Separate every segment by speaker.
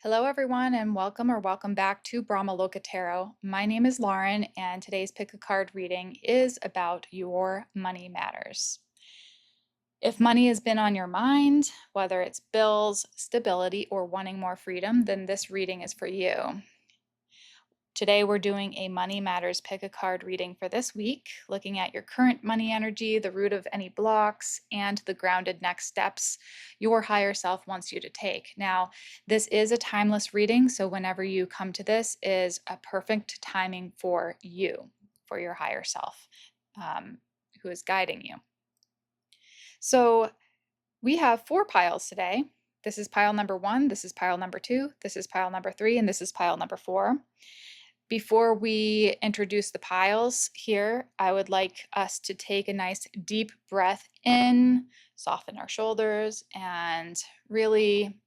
Speaker 1: Hello, everyone, and welcome back to Brahmaloka Tarot. My name is Lauren, and today's pick a card reading is about your money matters. If money has been on your mind, whether it's bills, stability, or wanting more freedom, then this reading is for you. Today, we're doing a Money Matters Pick a Card reading for this week, looking at your current money energy, the root of any blocks, and the grounded next steps your higher self wants you to take. Now, this is a timeless reading, so whenever you come to this is a perfect timing for you, for your higher self, who is guiding you. So we have 4 piles today. This is pile number 1, this is pile number 2, this is pile number 3, and this is pile number 4. Before we introduce the piles here, I would like us to take a nice deep breath in, soften our shoulders, and really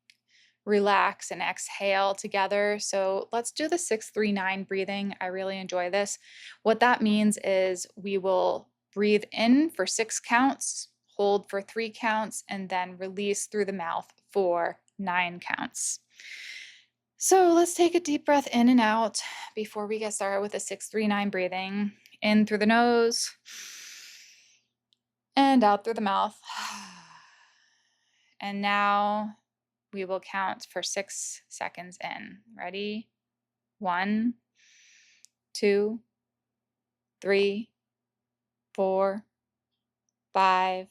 Speaker 1: relax and exhale together. So let's do the 6-3-9 breathing. I really enjoy this. What that means is we will breathe in for 6 counts, hold for 3 counts, and then release through the mouth for 9 counts. So let's take a deep breath in and out before we get started with the 6-3-9 breathing. In through the nose and out through the mouth. And now we will count for 6 seconds in. Ready? 1, 2, 3, 4, 5,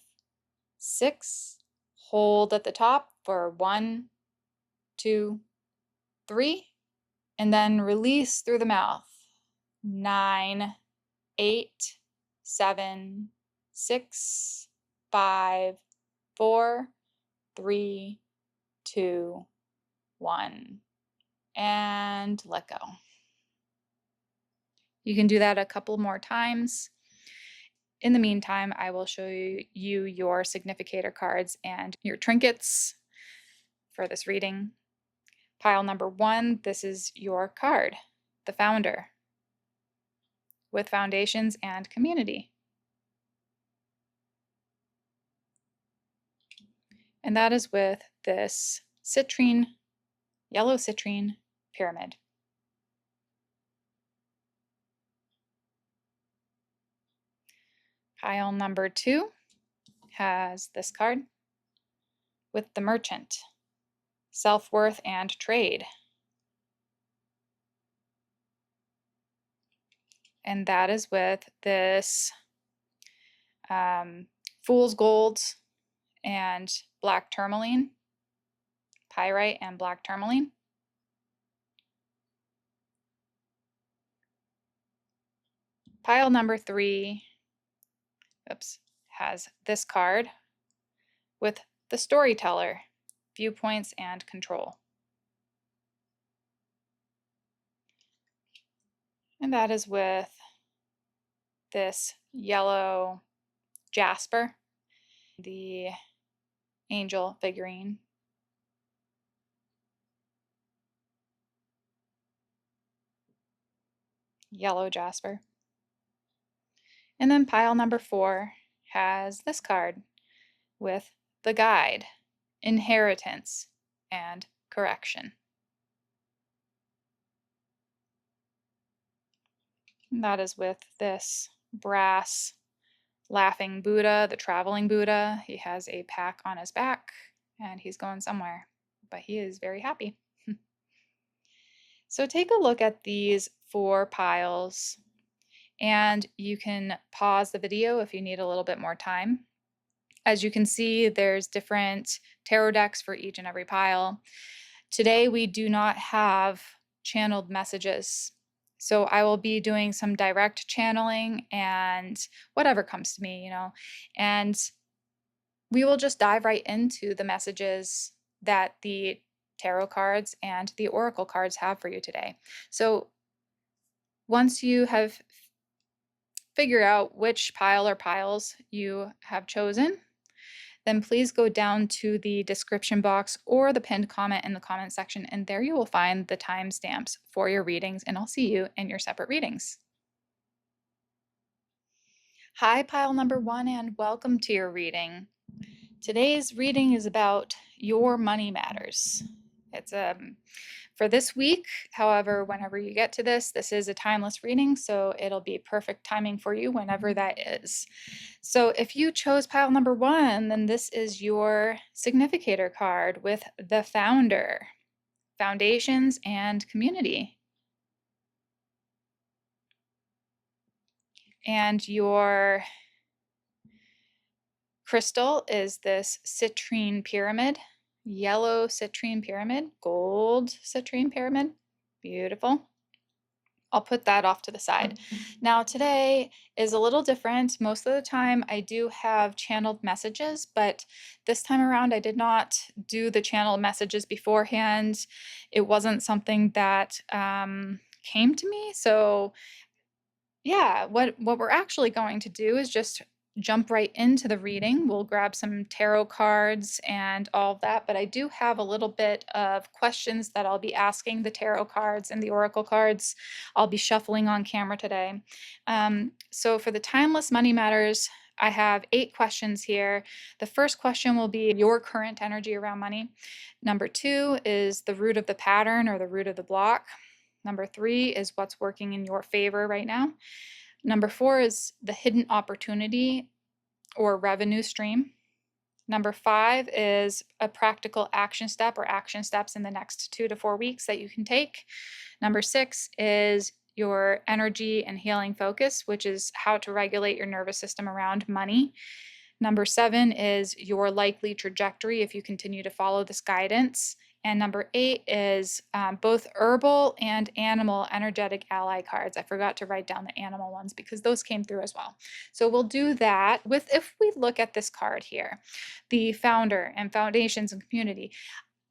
Speaker 1: 6. Hold at the top for 1, 2, 3, and then release through the mouth. 9, 8, 7, 6, 5, 4, 3, 2, 1, and let go. You can do that a couple more times. In the meantime, I will show you your significator cards and your trinkets for this reading. Pile number 1, this is your card, the Founder, with foundations and community. And that is with this citrine, yellow citrine pyramid. Pile number 2 has this card with the Merchant, self-worth and trade. And that is with this Fool's Gold and black tourmaline, pyrite and black tourmaline. Pile number 3, has this card with the Storyteller, viewpoints and control. And that is with this yellow jasper, the angel figurine. Yellow jasper. And then pile number 4 has this card with the Guide, inheritance, and correction. And that is with this brass laughing Buddha, the traveling Buddha. He has a pack on his back and he's going somewhere, but he is very happy. So take a look at these 4 piles, and you can pause the video if you need a little bit more time. As you can see, there's different tarot decks for each and every pile. Today we do not have channeled messages, so I will be doing some direct channeling and whatever comes to me, and we will just dive right into the messages that the tarot cards and the oracle cards have for you today. So once you have figured out which pile or piles you have chosen, then please go down to the description box or the pinned comment in the comment section, and there you will find the timestamps for your readings, and I'll see you in your separate readings. Hi, pile number 1, and welcome to your reading. Today's reading is about your money matters. It's for this week. However, whenever you get to this is a timeless reading, so it'll be perfect timing for you whenever that is. So if you chose pile number 1, then this is your significator card with the Founder, Foundations and Community. And your crystal is this citrine pyramid, yellow citrine pyramid, gold citrine pyramid. Beautiful. I'll put that off to the side. Now today is a little different. Most of the time I do have channeled messages, but this time around I did not do the channel messages beforehand. It wasn't something that came to me. So yeah, what we're actually going to do is just jump right into the reading. We'll grab some tarot cards and all of that, but I do have a little bit of questions that I'll be asking the tarot cards and the oracle cards. I'll be shuffling on camera today. So for the Timeless Money Matters, I have 8 questions here. The first question will be your current energy around money. Number 2 is the root of the pattern or the root of the block. Number 3 is what's working in your favor right now. Number 4 is the hidden opportunity or revenue stream. Number 5 is a practical action step or action steps in the next 2 to 4 weeks that you can take. Number 6 is your energy and healing focus, which is how to regulate your nervous system around money. Number 7 is your likely trajectory if you continue to follow this guidance. And number 8 is both herbal and animal energetic ally cards. I forgot to write down the animal ones because those came through as well. So we'll do that with, if we look at this card here, the Founder and Foundations and Community.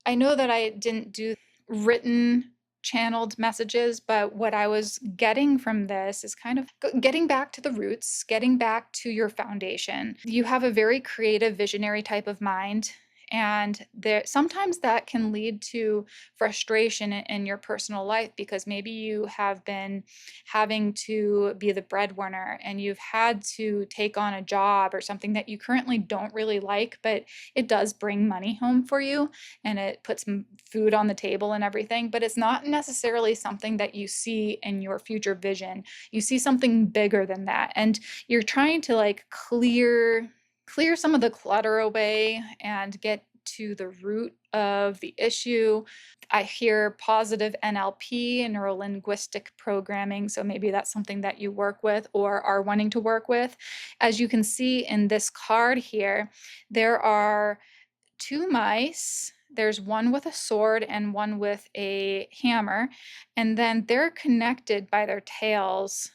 Speaker 1: I know that I didn't do written channeled messages, but what I was getting from this is kind of getting back to the roots, getting back to your foundation. You have a very creative, visionary type of mind, and sometimes that can lead to frustration in your personal life because maybe you have been having to be the breadwinner and you've had to take on a job or something that you currently don't really like, but it does bring money home for you and it puts food on the table and everything, but it's not necessarily something that you see in your future vision. You see something bigger than that, and you're trying to like clear some of the clutter away and get to the root of the issue. I hear positive NLP, neuro-linguistic programming, so maybe that's something that you work with or are wanting to work with. As you can see in this card here, there are 2 mice. There's one with a sword and one with a hammer, and then they're connected by their tails.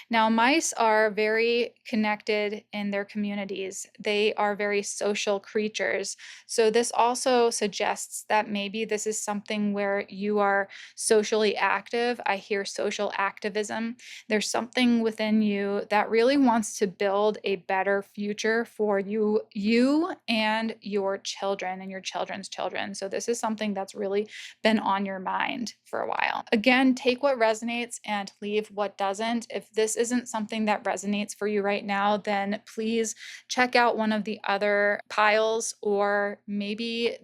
Speaker 1: Now, mice are very connected in their communities. They are very social creatures. So this also suggests that maybe this is something where you are socially active. I hear social activism. There's something within you that really wants to build a better future for you and your children and your children's children. So this is something that's really been on your mind for a while. Again, take what resonates and leave what doesn't. If this isn't something that resonates for you right now, then please check out one of the other piles or maybe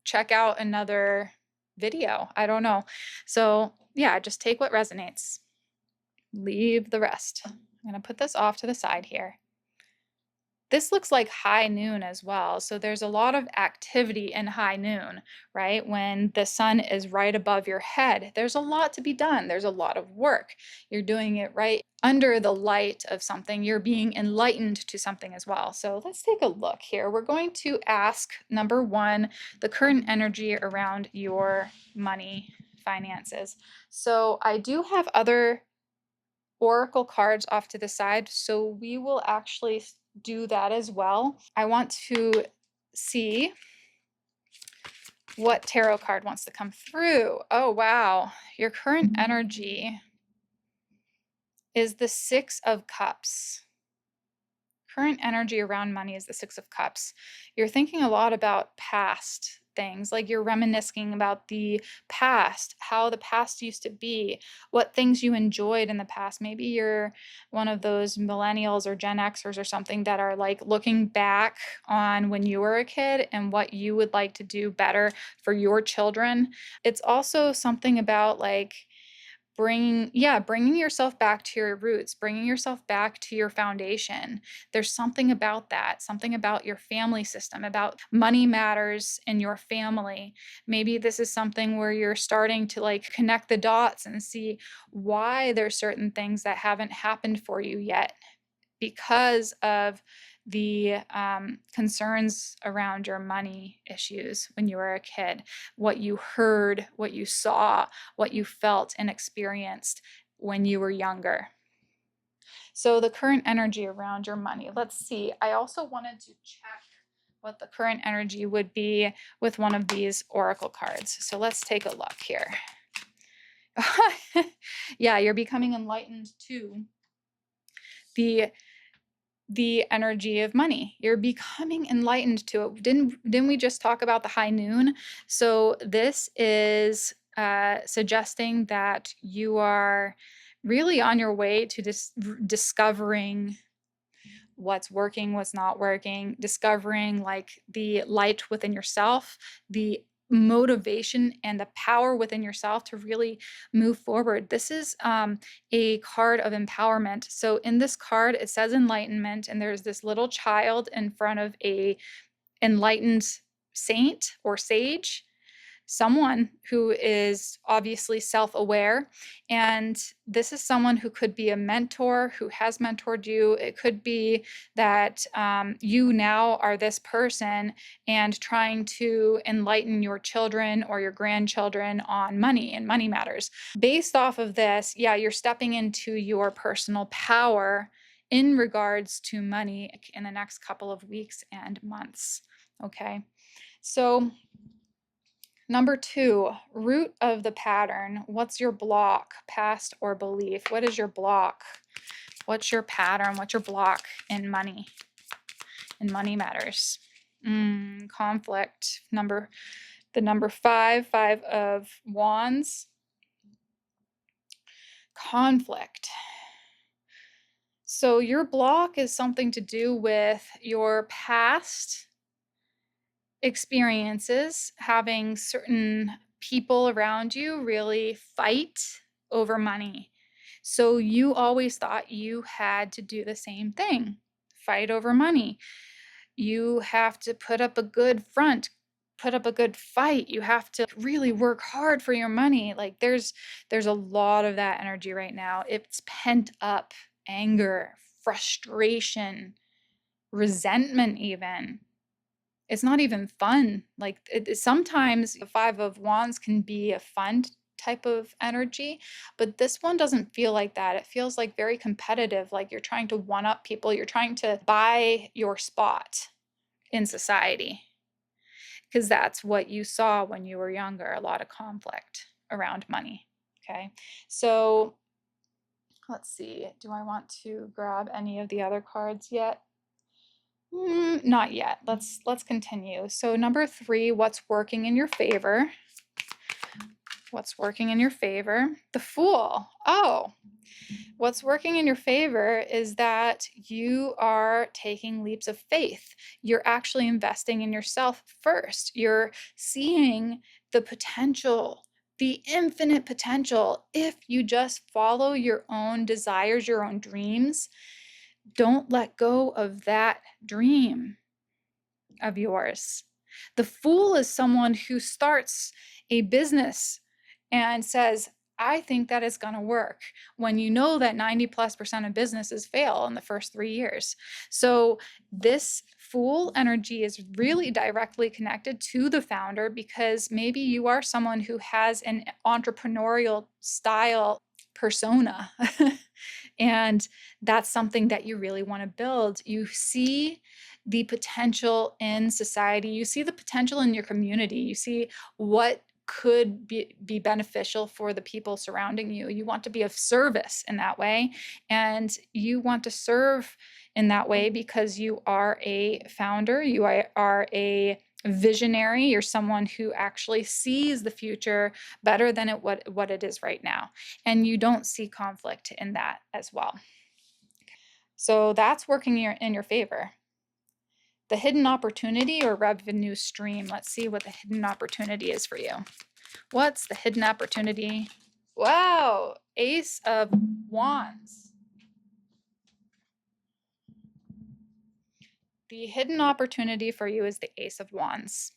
Speaker 1: check out another video. I don't know. So yeah, just take what resonates. Leave the rest. I'm going to put this off to the side here. This looks like high noon as well. So there's a lot of activity in high noon, right? When the sun is right above your head, there's a lot to be done. There's a lot of work. You're doing it right under the light of something. You're being enlightened to something as well. So let's take a look here. We're going to ask number 1, the current energy around your money finances. So I do have other oracle cards off to the side, so we will actually do that as well. I want to see what tarot card wants to come through. Oh wow, your current energy is the 6 of Cups. Current energy around money is the 6 of Cups. You're thinking a lot about past things, like you're reminiscing about the past, how the past used to be, what things you enjoyed in the past. Maybe you're one of those millennials or Gen Xers or something that are like looking back on when you were a kid and what you would like to do better for your children. It's also something about like bringing yourself back to your roots, bringing yourself back to your foundation. There's something about that, something about your family system, about money matters in your family. Maybe this is something where you're starting to like connect the dots and see why there's certain things that haven't happened for you yet because of the concerns around your money issues when you were a kid, what you heard, what you saw, what you felt and experienced when you were younger. So the current energy around your money. Let's see. I also wanted to check what the current energy would be with one of these oracle cards. So let's take a look here. Yeah, you're becoming enlightened to the energy of money. You're becoming enlightened to it. Didn't we just talk about the high noon? So this is suggesting that you are really on your way to discovering what's working, what's not working, discovering like the light within yourself, the motivation and the power within yourself to really move forward. This is a card of empowerment. So in this card, it says enlightenment, and there's this little child in front of a enlightened saint or sage, someone who is obviously self-aware. And this is someone who could be a mentor, who has mentored you. It could be that you now are this person and trying to enlighten your children or your grandchildren on money and money matters. Based off of this, yeah, you're stepping into your personal power in regards to money in the next couple of weeks and months. Okay, so number 2, root of the pattern. What's your block, past or belief? What is your block? What's your pattern? What's your block in money matters? Conflict. The number 5, 5 of wands. Conflict. So your block is something to do with your past experiences, having certain people around you really fight over money. So you always thought you had to do the same thing, fight over money. You have to put up a good front, put up a good fight. You have to really work hard for your money. Like there's a lot of that energy right now. It's pent up anger, frustration, resentment even. It's not even fun. Like sometimes the 5 of wands can be a fun type of energy, but this one doesn't feel like that. It feels like very competitive, like you're trying to one up people, you're trying to buy your spot in society, because that's what you saw when you were younger, a lot of conflict around money. Okay, so let's see, do I want to grab any of the other cards yet? Not yet. Let's continue. So number 3, what's working in your favor? What's working in your favor? The Fool. Oh, what's working in your favor is that you are taking leaps of faith. You're actually investing in yourself first. You're seeing the potential, the infinite potential, if you just follow your own desires, your own dreams. Don't let go of that dream of yours. The Fool is someone who starts a business and says, I think that is going to work, when you know that 90+% of businesses fail in the first 3 years. So this Fool energy is really directly connected to the founder, because maybe you are someone who has an entrepreneurial style persona and that's something that you really want to build. You see the potential in society, you see the potential in your community, you see what could be beneficial for the people surrounding you. You want to be of service in that way, and you want to serve in that way because you are a founder, you are a visionary. You're someone who actually sees the future better than what it is right now. And you don't see conflict in that as well. So that's working in your favor. The hidden opportunity or revenue stream. Let's see what the hidden opportunity is for you. What's the hidden opportunity? Wow, Ace of Wands. The hidden opportunity for you is the Ace of Wands.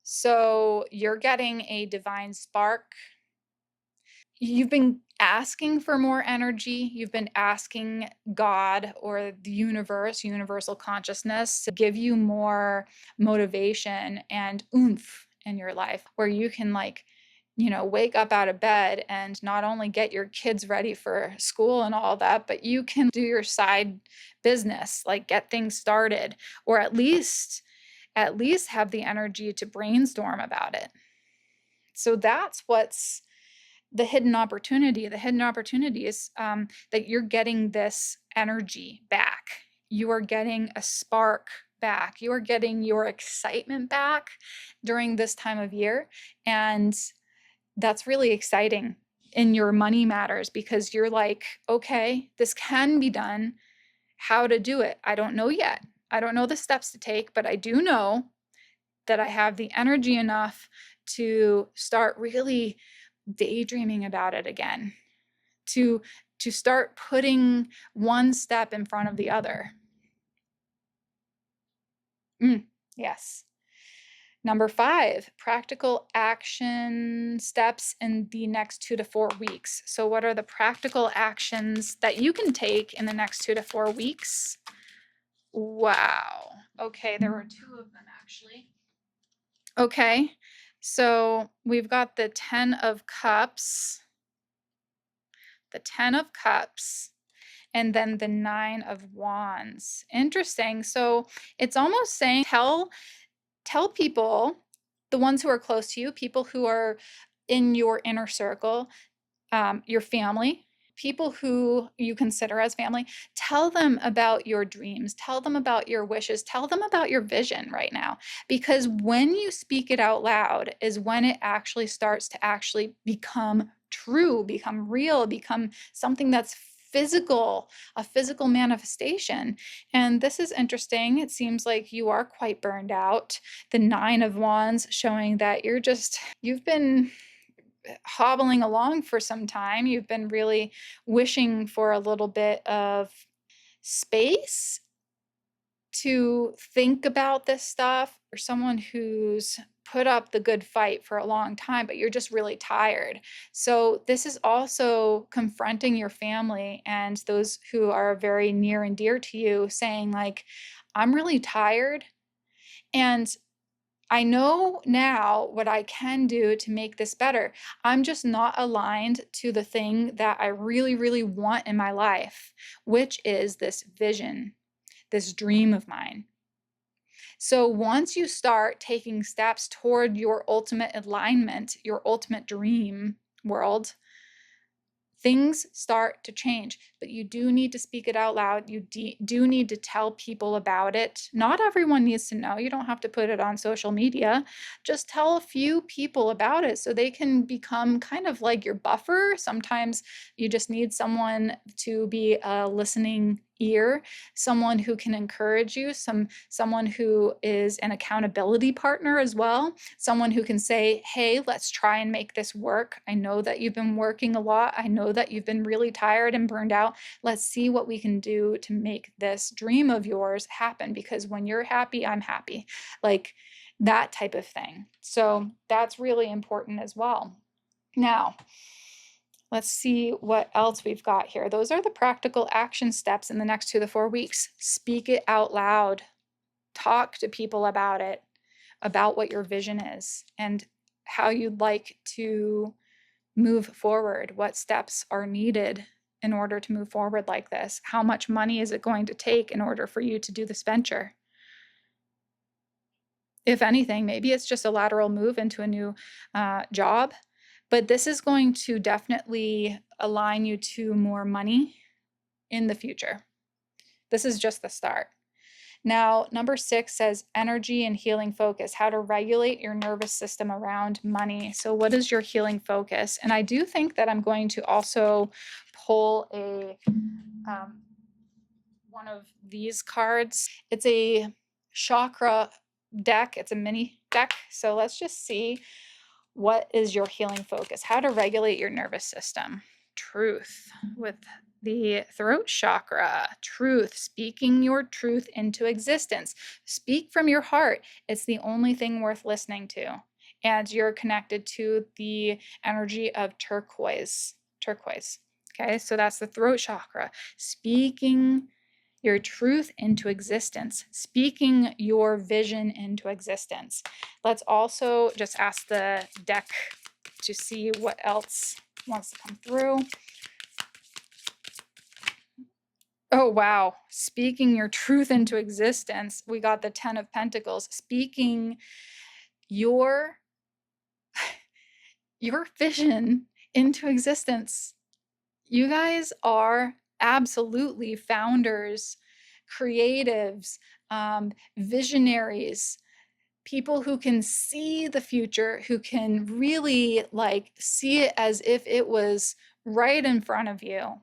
Speaker 1: So you're getting a divine spark. You've been asking for more energy. You've been asking God or the universe, universal consciousness, to give you more motivation and oomph in your life, where you can, like, wake up out of bed and not only get your kids ready for school and all that, but you can do your side business, like get things started, or at least have the energy to brainstorm about it. So that's what's the hidden opportunity. The hidden opportunity is that you're getting this energy back. You are getting a spark back. You are getting your excitement back during this time of year. And that's really exciting in your money matters, because you're like, okay, this can be done. How to do it, I don't know yet. I don't know the steps to take, but I do know that I have the energy enough to start really daydreaming about it again, to start putting one step in front of the other. Yes. Number 5, practical action steps in the next 2 to 4 weeks. So what are the practical actions that you can take in the next 2 to 4 weeks? Wow. Okay, there were 2 of them actually. Okay, so we've got the 10 of Cups, and then the 9 of Wands. Interesting. So it's almost saying tell people, the ones who are close to you, people who are in your inner circle, your family, people who you consider as family, tell them about your dreams, tell them about your wishes, tell them about your vision right now. Because when you speak it out loud is when it actually starts to actually become true, become real, become something that's physical, a physical manifestation. And this is interesting. It seems like you are quite burned out. The 9 of Wands showing that you've been hobbling along for some time. You've been really wishing for a little bit of space to think about this stuff. Or someone who's put up the good fight for a long time, but you're just really tired. So this is also confronting your family and those who are very near and dear to you, saying like, I'm really tired, and I know now what I can do to make this better. I'm just not aligned to the thing that I really, really want in my life, which is this vision, this dream of mine. So once you start taking steps toward your ultimate alignment, your ultimate dream world, things start to change. But you do need to speak it out loud. You do need to tell people about it. Not everyone needs to know. You don't have to put it on social media. Just tell a few people about it so they can become kind of like your buffer. Sometimes you just need someone to be a listening ear, someone who can encourage you, someone who is an accountability partner as well, someone who can say, hey, let's try and make this work. I know that you've been working a lot. I know that you've been really tired and burned out. Let's see what we can do to make this dream of yours happen, because when you're happy, I'm happy. Like that type of thing. So that's really important as well. Now, let's see what else we've got here. Those are the practical action steps in the next 2 to 4 weeks. Speak it out loud. Talk to people about it, about what your vision is and how you'd like to move forward, what steps are needed in order to move forward like this. How much money is it going to take in order for you to do this venture? If anything, maybe it's just a lateral move into a new job, but this is going to definitely align you to more money in the future. This is just the start. Now, number 6 says energy and healing focus, how to regulate your nervous system around money. So what is your healing focus? And I do think that I'm going to also pull one of these cards. It's a chakra deck. It's a mini deck. So let's just see, what is your healing focus? How to regulate your nervous system. Truth with the throat chakra. Truth, speaking your truth into existence. Speak from your heart. It's the only thing worth listening to. And you're connected to the energy of turquoise. Turquoise. Okay, so that's the throat chakra. Speaking your truth into existence, speaking your vision into existence. Let's also just ask the deck to see what else wants to come through. Oh, wow. Speaking your truth into existence. We got the 10 of Pentacles. Speaking your vision into existence. You guys are absolutely founders, creatives, visionaries, people who can see the future, who can really like see it as if it was right in front of you.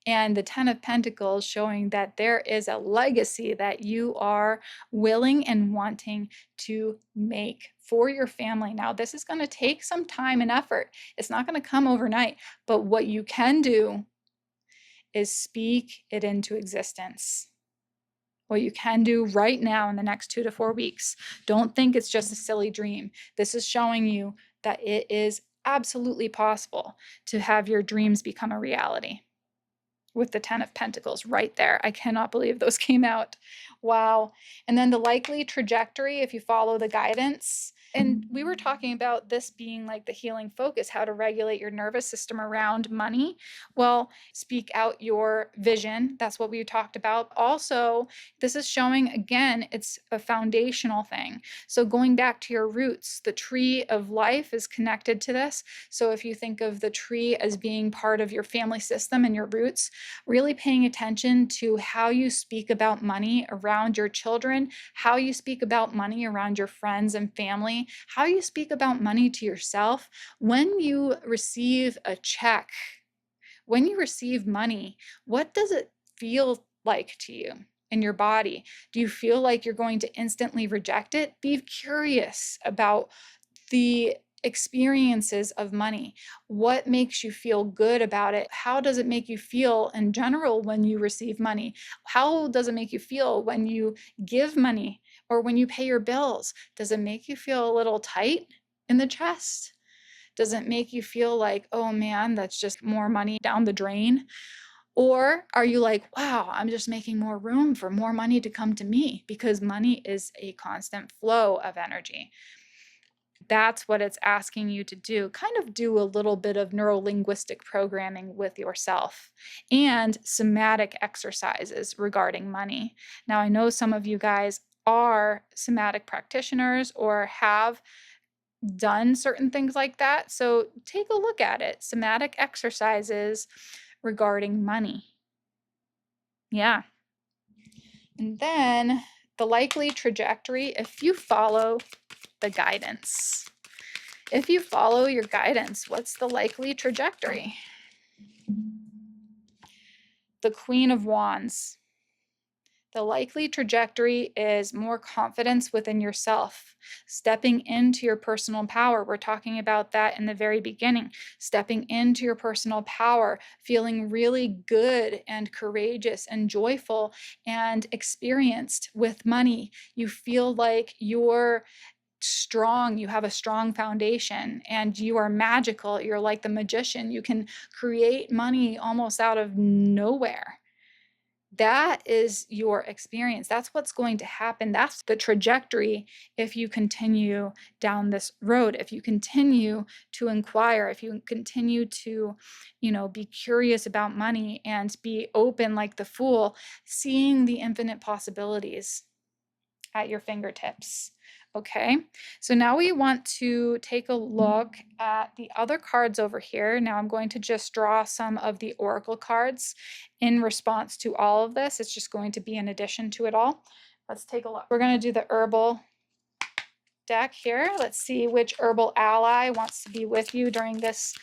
Speaker 1: And the 10 of Pentacles showing that there is a legacy that you are willing and wanting to make for your family. Now, this is going to take some time and effort. It's not going to come overnight, but what you can do is speak it into existence. What you can do right now in the next 2 to 4 weeks. Don't think it's just a silly dream. This is showing you that it is absolutely possible to have your dreams become a reality. With the 10 of Pentacles right there. I cannot believe those came out. Wow. And then the likely trajectory, if you follow the guidance. And we were talking about this being like the healing focus, how to regulate your nervous system around money. Well, speak out your vision. That's what we talked about. Also, this is showing, again, it's a foundational thing. So going back to your roots, the tree of life is connected to this. So if you think of the tree as being part of your family system and your roots, really paying attention to how you speak about money around your children, how you speak about money around your friends and family, how you speak about money to yourself. When you receive a check, when you receive money, what does it feel like to you in your body? Do you feel like you're going to instantly reject it? Be curious about the experiences of money. What makes you feel good about it? How does it make you feel in general when you receive money? How does it make you feel when you give money or when you pay your bills? Does it make you feel a little tight in the chest? Does it make you feel like, oh man, that's just more money down the drain? Or are you like, wow, I'm just making more room for more money to come to me, because money is a constant flow of energy. That's what it's asking you to do. Kind of do a little bit of neuro-linguistic programming with yourself and somatic exercises regarding money. Now, I know some of you guys are somatic practitioners or have done certain things like that. So take a look at it. Somatic exercises regarding money. Yeah. And then the likely trajectory, if you follow the guidance. If you follow your guidance, what's the likely trajectory? The Queen of Wands. The likely trajectory is more confidence within yourself, stepping into your personal power. We're talking about that in the very beginning, stepping into your personal power, feeling really good and courageous and joyful and experienced with money. You feel like you're strong, you have a strong foundation, and you are magical. You're like the magician. You can create money almost out of nowhere. That is your experience. That's what's going to happen. That's the trajectory if you continue down this road, if you continue to inquire, if you continue to, be curious about money and be open like the Fool, seeing the infinite possibilities. at your fingertips. Okay, so now we want to take a look at the other cards over here. Now I'm going to just draw some of the oracle cards in response to all of this. It's just going to be in addition to it all. Let's take a look. We're going to do the herbal deck here. Let's see which herbal ally wants to be with you during this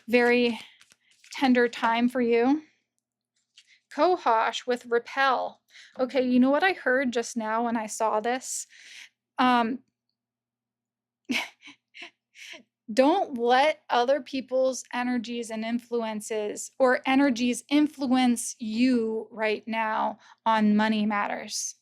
Speaker 1: very tender time for you. Cohosh with repel. Okay, you know what I heard just now when I saw this? Don't let other people's energies and influences or energies influence you right now on money matters.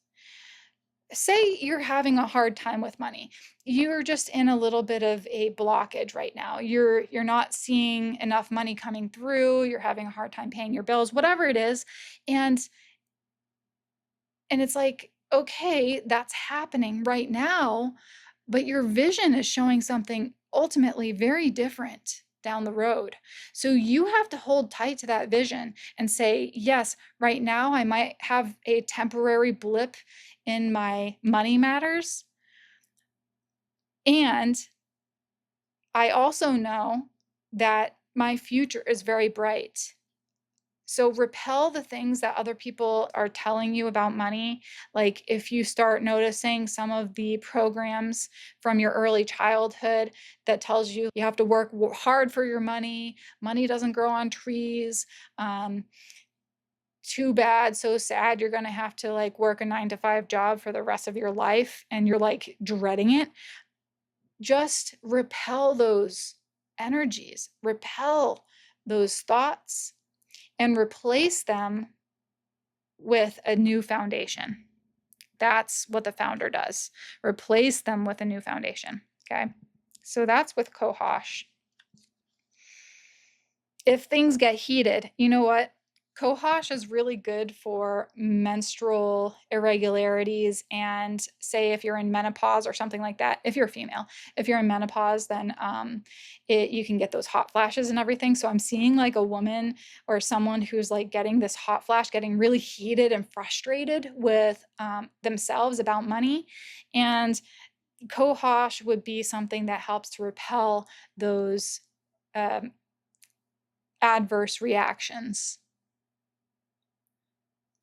Speaker 1: Say you're having a hard time with money. You're just in a little bit of a blockage right now. You're not seeing enough money coming through. You're having a hard time paying your bills, whatever it is. And it's like, okay, that's happening right now, but your vision is showing something ultimately very different down the road. So you have to hold tight to that vision and say, yes, right now I might have a temporary blip in my money matters. And I also know that my future is very bright. So repel the things that other people are telling you about money. Like if you start noticing some of the programs from your early childhood that tells you you have to work hard for your money, money doesn't grow on trees, too bad, so sad, you're going to have to like work a 9-to-5 job for the rest of your life and you're like dreading it. Just repel those energies, repel those thoughts, and replace them with a new foundation. That's what the founder does. Replace them with a new foundation. Okay. So that's with Cohosh. If things get heated, you know what? Cohosh is really good for menstrual irregularities, and say if you're in menopause or something like that. If you're a female, if you're in menopause, then you can get those hot flashes and everything. So I'm seeing like a woman or someone who's like getting this hot flash, getting really heated and frustrated with themselves about money, and Cohosh would be something that helps to repel those adverse reactions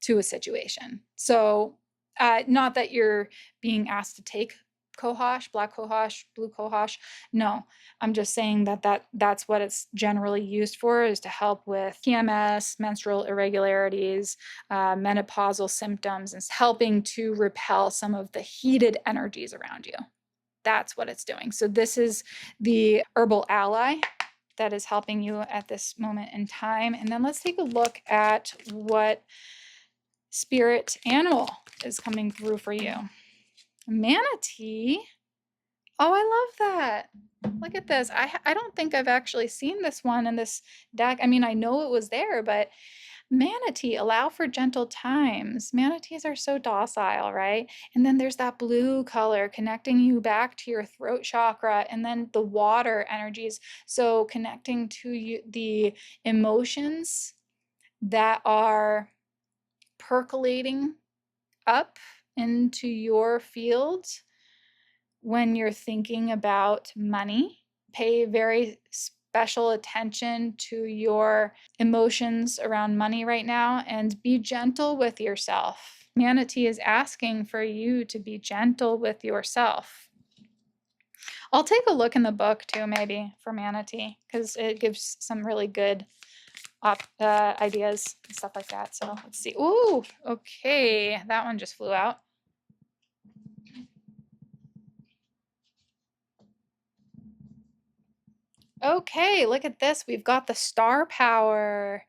Speaker 1: to a situation. So not that you're being asked to take Cohosh, black Cohosh, blue Cohosh. No, I'm just saying that's what it's generally used for, is to help with PMS, menstrual irregularities, menopausal symptoms, and helping to repel some of the heated energies around you. That's what it's doing. So this is the herbal ally that is helping you at this moment in time. And then let's take a look at what spirit animal is coming through for you. Manatee. Oh, I love that. Look at this. I don't think I've actually seen this one in this deck. I mean, I know it was there, but manatee, allow for gentle times. Manatees are so docile, right? And then there's that blue color connecting you back to your throat chakra, and then the water energies. So connecting to you, the emotions that are percolating up into your field when you're thinking about money. Pay very special attention to your emotions around money right now and be gentle with yourself. Manatee is asking for you to be gentle with yourself. I'll take a look in the book too, maybe, for Manatee, because it gives some really good ideas and stuff like that. So let's see. Ooh, okay. That one just flew out. Okay, look at this. We've got the star power.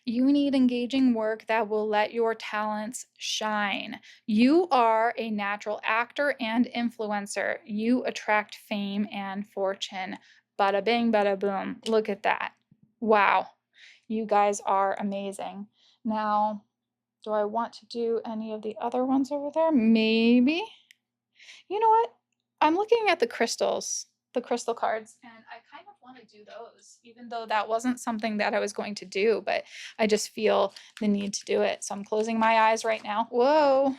Speaker 1: You need engaging work that will let your talents shine. You are a natural actor and influencer. You attract fame and fortune. Bada bing, bada boom. Look at that. Wow. You guys are amazing. Now, do I want to do any of the other ones over there? Maybe. You know what? I'm looking at the crystals, the crystal cards, and I kind of want to do those, even though that wasn't something that I was going to do, but I just feel the need to do it. So I'm closing my eyes right now. Whoa.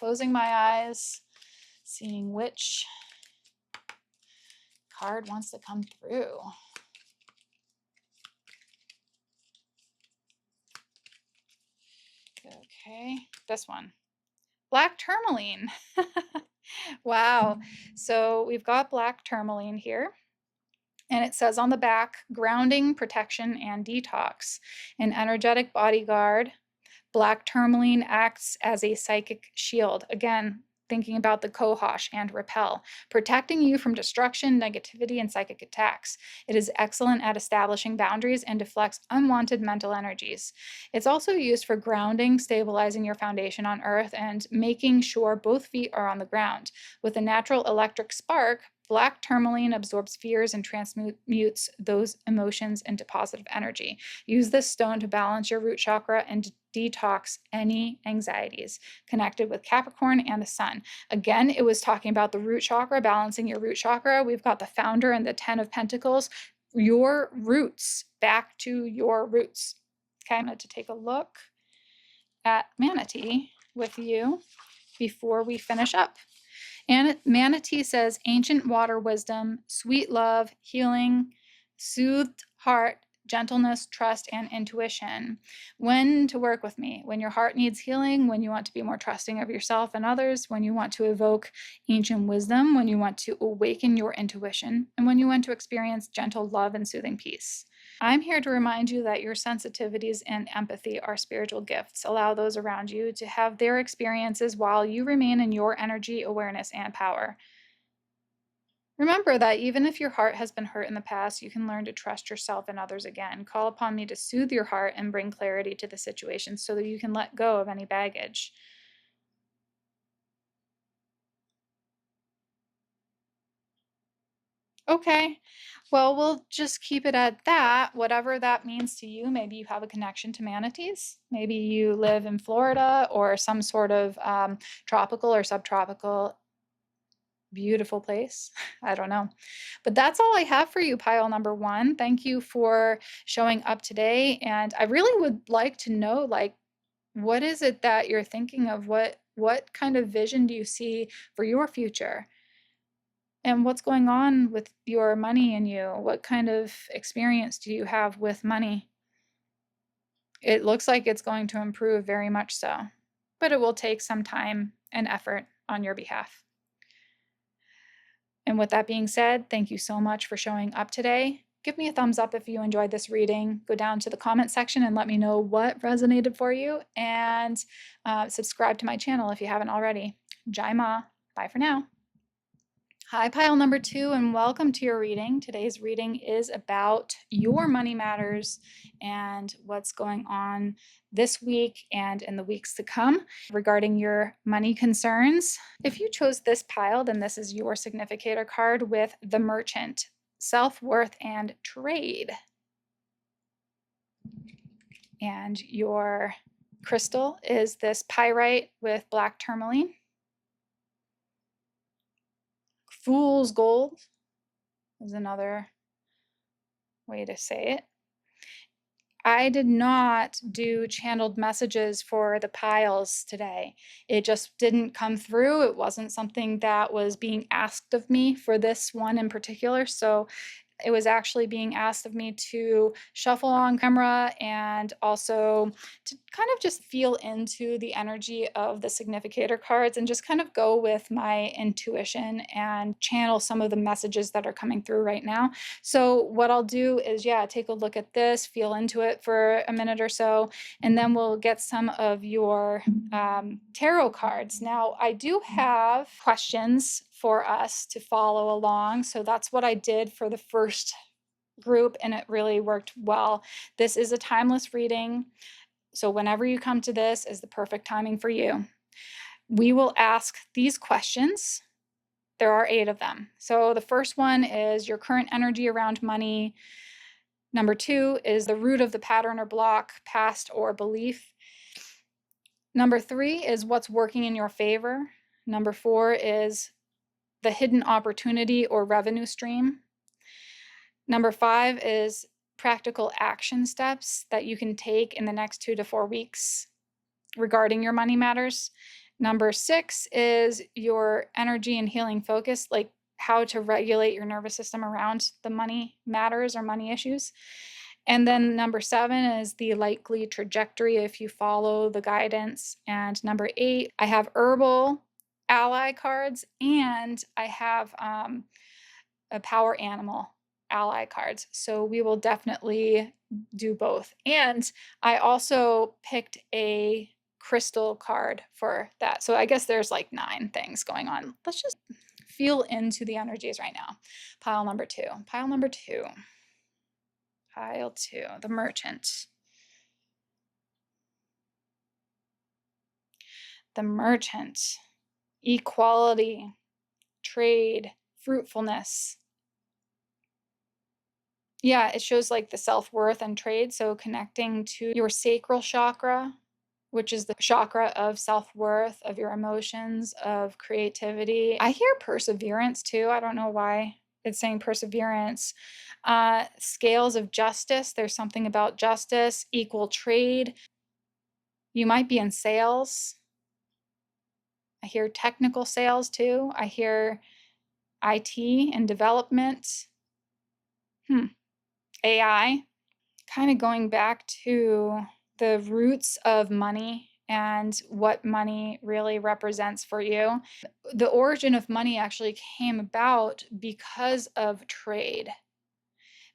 Speaker 1: closing my eyes, seeing which card wants to come through. Okay, this one. Black tourmaline. Wow. So we've got black tourmaline here. And it says on the back, grounding, protection, and detox. An energetic bodyguard. Black tourmaline acts as a psychic shield. Again, thinking about the cohosh and repel, protecting you from destruction, negativity, and psychic attacks. It is excellent at establishing boundaries and deflects unwanted mental energies. It's also used for grounding, stabilizing your foundation on earth, and making sure both feet are on the ground. With a natural electric spark, black tourmaline absorbs fears and transmutes those emotions into positive energy. Use this stone to balance your root chakra and detox any anxieties connected with Capricorn and the sun. Again, it was talking about the root chakra, balancing your root chakra. We've got the Founder and the 10 of Pentacles, your roots, back to your roots. Okay, I'm going to take a look at Manatee with you before we finish up. And Manatee says, ancient water wisdom, sweet love, healing, soothed heart, gentleness, trust, and intuition. When to work with me? When your heart needs healing, when you want to be more trusting of yourself and others, when you want to evoke ancient wisdom, when you want to awaken your intuition, and when you want to experience gentle love and soothing peace. I'm here to remind you that your sensitivities and empathy are spiritual gifts. Allow those around you to have their experiences while you remain in your energy, awareness, and power. Remember that even if your heart has been hurt in the past, you can learn to trust yourself and others again. Call upon me to soothe your heart and bring clarity to the situation so that you can let go of any baggage. Okay, well, we'll just keep it at that, whatever that means to you. Maybe you have a connection to manatees. Maybe you live in Florida or some sort of tropical or subtropical beautiful place. I don't know. But that's all I have for you, pile number one. Thank you for showing up today. And I really would like to know, like, what is it that you're thinking of? What kind of vision do you see for your future? And what's going on with your money and you? What kind of experience do you have with money? It looks like it's going to improve very much so, but it will take some time and effort on your behalf. And with that being said, thank you so much for showing up today. Give me a thumbs up if you enjoyed this reading. Go down to the comment section and let me know what resonated for you. And subscribe to my channel if you haven't already. Jai Ma. Bye for now. Hi, pile number two, and welcome to your reading. Today's reading is about your money matters and what's going on this week and in the weeks to come regarding your money concerns. If you chose this pile, then this is your significator card with the Merchant, self-worth and trade. And your crystal is this pyrite with black tourmaline. Fool's gold is another way to say it. I did not do channeled messages for the piles today. It just didn't come through. It wasn't something that was being asked of me for this one in particular. So it was actually being asked of me to shuffle on camera and also to kind of just feel into the energy of the significator cards and just kind of go with my intuition and channel some of the messages that are coming through right now. So what I'll do is, yeah, take a look at this, feel into it for a minute or so, and then we'll get some of your tarot cards. Now, I do have questions for us to follow along. So that's what I did for the first group, and it really worked well. This is a timeless reading. So whenever you come to this is the perfect timing for you. We will ask these questions. There are 8 of them. So the first one is your current energy around money. Number 2 is the root of the pattern or block, past or belief. Number 3 is what's working in your favor. Number 4 is the hidden opportunity or revenue stream. Number 5 is practical action steps that you can take in the next 2 to 4 weeks regarding your money matters. Number 6 is your energy and healing focus, like how to regulate your nervous system around the money matters or money issues. And then number 7 is the likely trajectory if you follow the guidance. And number 8, I have herbal ally cards, and I have a power animal ally cards. So we will definitely do both. And I also picked a crystal card for that. So I guess there's like 9 things going on. Let's just feel into the energies right now. Pile number 2. Pile number 2. Pile 2. The merchant. The merchant. Equality. Trade. Fruitfulness. Yeah, it shows like the self-worth and trade. So connecting to your sacral chakra, which is the chakra of self-worth, of your emotions, of creativity. I hear perseverance too. I don't know why it's saying perseverance. Scales of justice. There's something about justice, equal trade. You might be in sales. I hear technical sales too. I hear IT and development. AI. Kind of going back to the roots of money and what money really represents for you. The origin of money actually came about because of trade,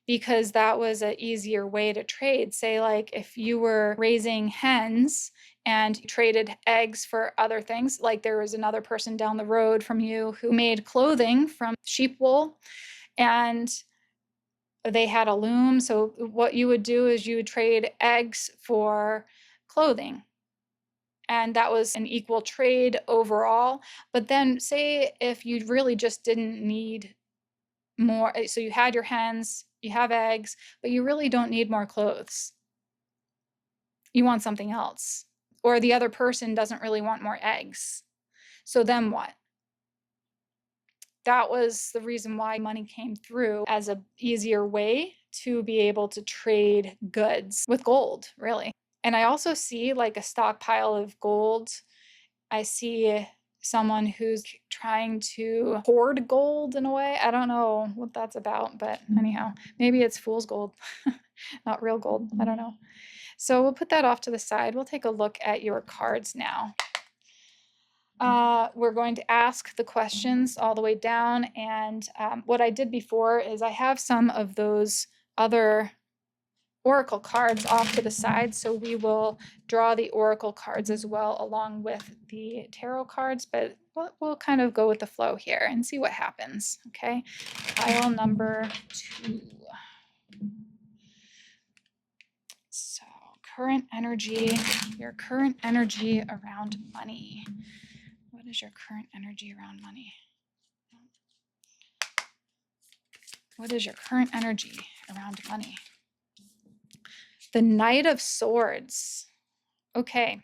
Speaker 1: because that was an easier way to trade. Say, like if you were raising hens and traded eggs for other things, like there was another person down the road from you who made clothing from sheep wool, and they had a loom. So what you would do is you would trade eggs for clothing. And that was an equal trade overall. But then say if you really just didn't need more, so you had your hens, you have eggs, but you really don't need more clothes. You want something else. Or the other person doesn't really want more eggs. So then what? That was the reason why money came through as an easier way to be able to trade goods with gold, really. And I also see like a stockpile of gold. I see someone who's trying to hoard gold in a way. I don't know what that's about, but anyhow, maybe it's fool's gold, not real gold. I don't know. So we'll put that off to the side. We'll take a look at your cards now. We're going to ask the questions all the way down. And what I did before is I have some of those other oracle cards off to the side. So we will draw the oracle cards as well along with the tarot cards, but we'll kind of go with the flow here and see what happens. Okay, pile number 2. So current energy, your current energy around money. What is your current energy around money? What is your current energy around money? The Knight of Swords. Okay.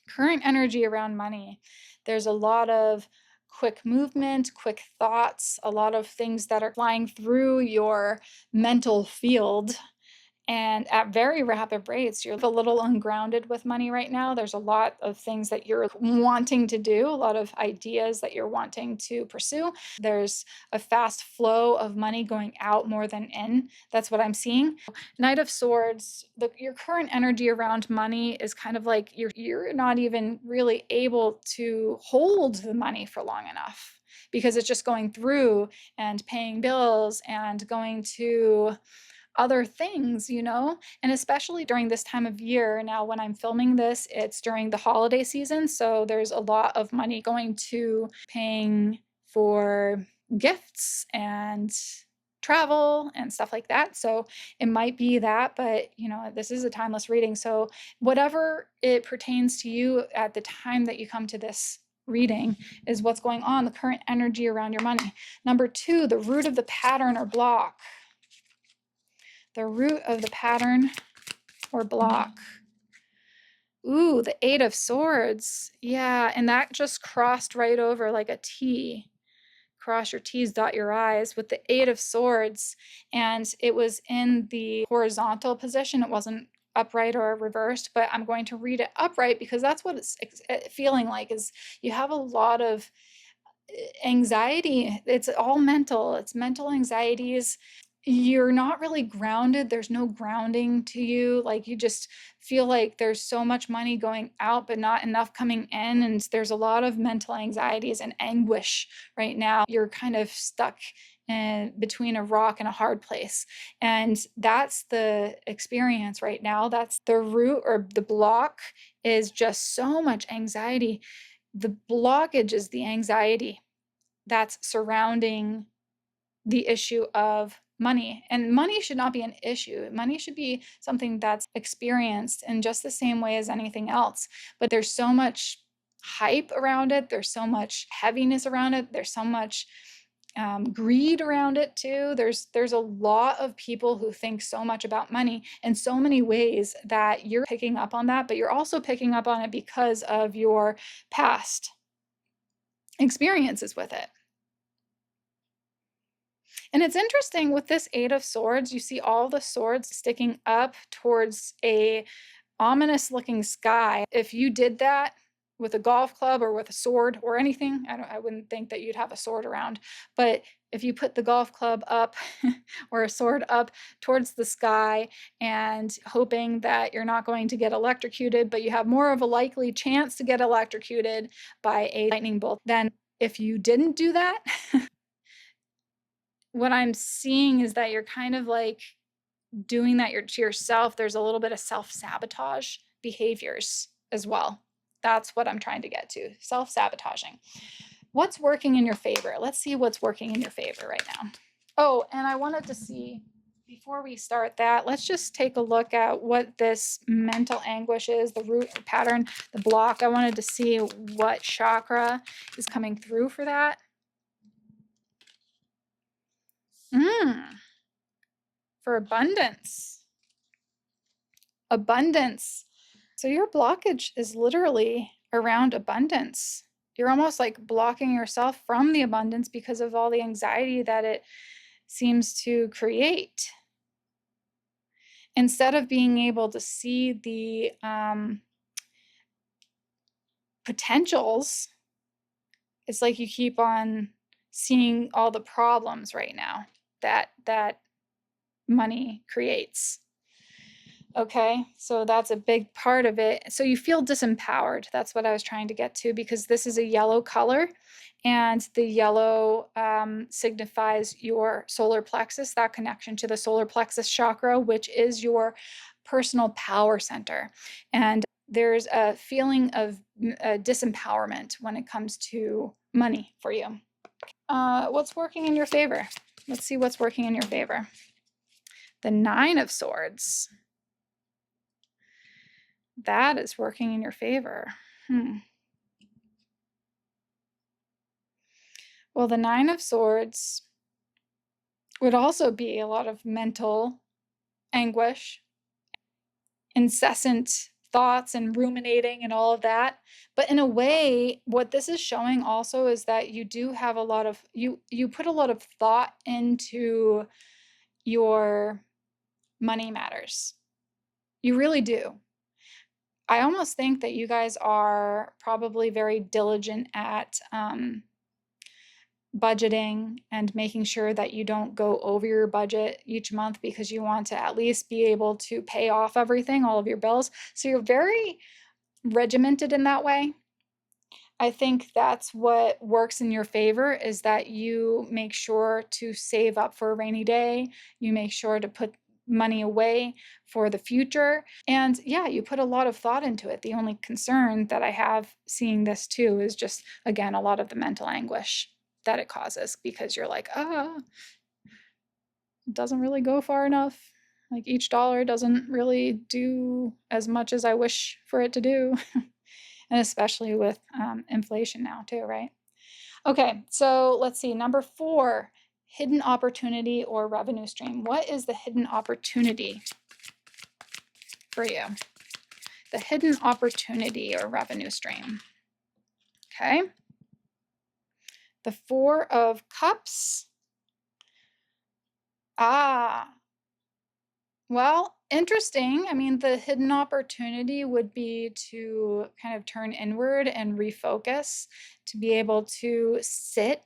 Speaker 1: Current energy around money. There's a lot of quick movement, quick thoughts, a lot of things that are flying through your mental field and at very rapid rates. You're a little ungrounded with money right now. There's a lot of things that you're wanting to do, a lot of ideas that you're wanting to pursue. There's a fast flow of money going out more than in. That's what I'm seeing. Knight of Swords, your current energy around money is kind of like you're not even really able to hold the money for long enough because it's just going through and paying bills and going to other things, you know, and especially during this time of year. Now, when I'm filming this, it's during the holiday season. So there's a lot of money going to paying for gifts and travel and stuff like that. So it might be that, but you know, this is a timeless reading. So whatever it pertains to you at the time that you come to this reading is what's going on, the current energy around your money. Number 2, the root of the pattern or block. The root of the pattern or block. Ooh, the 8 of Swords. Yeah, and that just crossed right over like a T. Cross your T's, dot your I's with the 8 of Swords. And it was in the horizontal position. It wasn't upright or reversed, but I'm going to read it upright because that's what it's feeling like, is you have a lot of anxiety. It's all mental. It's mental anxieties. You're not really grounded. There's no grounding to you. Like, you just feel like there's so much money going out, but not enough coming in. And there's a lot of mental anxieties and anguish right now. You're kind of stuck in between a rock and a hard place. And that's the experience right now. That's the root, or the block is just so much anxiety. The blockage is the anxiety that's surrounding the issue of money. And money should not be an issue. Money should be something that's experienced in just the same way as anything else. But there's so much hype around it. There's so much heaviness around it. There's so much greed around it too. There's a lot of people who think so much about money in so many ways that you're picking up on that, but you're also picking up on it because of your past experiences with it. And it's interesting with this Eight of Swords, you see all the swords sticking up towards a ominous looking sky. If you did that with a golf club or with a sword or anything, I wouldn't think that you'd have a sword around, but if you put the golf club up or a sword up towards the sky and hoping that you're not going to get electrocuted, but you have more of a likely chance to get electrocuted by a lightning bolt, then if you didn't do that, what I'm seeing is that you're kind of like doing that to yourself. There's a little bit of self-sabotage behaviors as well. That's what I'm trying to get to, self-sabotaging. What's working in your favor? Let's see what's working in your favor right now. Oh, and I wanted to see, before we start that, let's just take a look at what this mental anguish is, the root pattern, the block. I wanted to see what chakra is coming through for that. For abundance. Abundance. So your blockage is literally around abundance. You're almost like blocking yourself from the abundance because of all the anxiety that it seems to create. Instead of being able to see the potentials, it's like you keep on seeing all the problems right now that money creates. Okay, so that's a big part of it. So you feel disempowered. That's what I was trying to get to, because this is a yellow color, and the yellow signifies your solar plexus, that connection to the solar plexus chakra, which is your personal power center. And there's a feeling of disempowerment when it comes to money for you. What's working in your favor? Let's see what's working in your favor. The Nine of Swords. That is working in your favor. Well, the Nine of Swords would also be a lot of mental anguish, incessant thoughts and ruminating and all of that. But in a way, what this is showing also is that you do have a lot of, you put a lot of thought into your money matters. You really do. I almost think that you guys are probably very diligent at budgeting and making sure that you don't go over your budget each month, because you want to at least be able to pay off everything, all of your bills. So you're very regimented in that way. I think that's what works in your favor, is that you make sure to save up for a rainy day. You make sure to put money away for the future. And yeah, you put a lot of thought into it. The only concern that I have seeing this too is just, again, a lot of the mental anguish that it causes, because you're like, it doesn't really go far enough. Like, each dollar doesn't really do as much as I wish for it to do. And especially with inflation now too, right? Okay, so let's see. Number 4, hidden opportunity or revenue stream. What is the hidden opportunity for you? The hidden opportunity or revenue stream. Okay. The 4 of Cups. Well, Interesting. I mean, the hidden opportunity would be to kind of turn inward and refocus, to be able to sit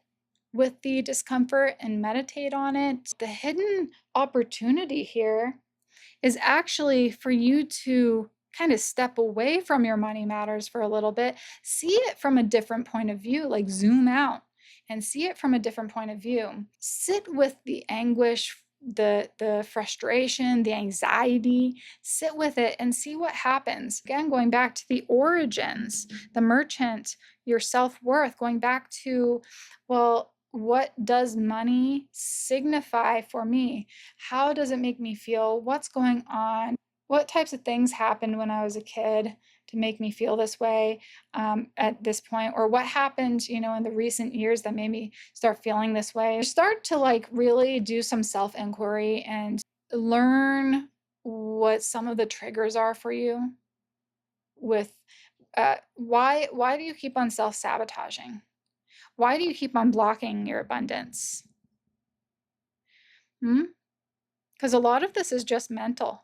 Speaker 1: with the discomfort and meditate on it. The hidden opportunity here is actually for you to kind of step away from your money matters for a little bit, see it from a different point of view, like zoom out and see it from a different point of view. Sit with the anguish, the frustration, the anxiety, sit with it and see what happens. Again, going back to the origins, the merchant, your self-worth, going back to, well, what does money signify for me? How does it make me feel? What's going on? What types of things happened when I was a kid to make me feel this way at this point? Or what happened, in the recent years that made me start feeling this way? Start to like really do some self-inquiry and learn what some of the triggers are for you with why do you keep on self-sabotaging? Why do you keep on blocking your abundance? Because a lot of this is just mental.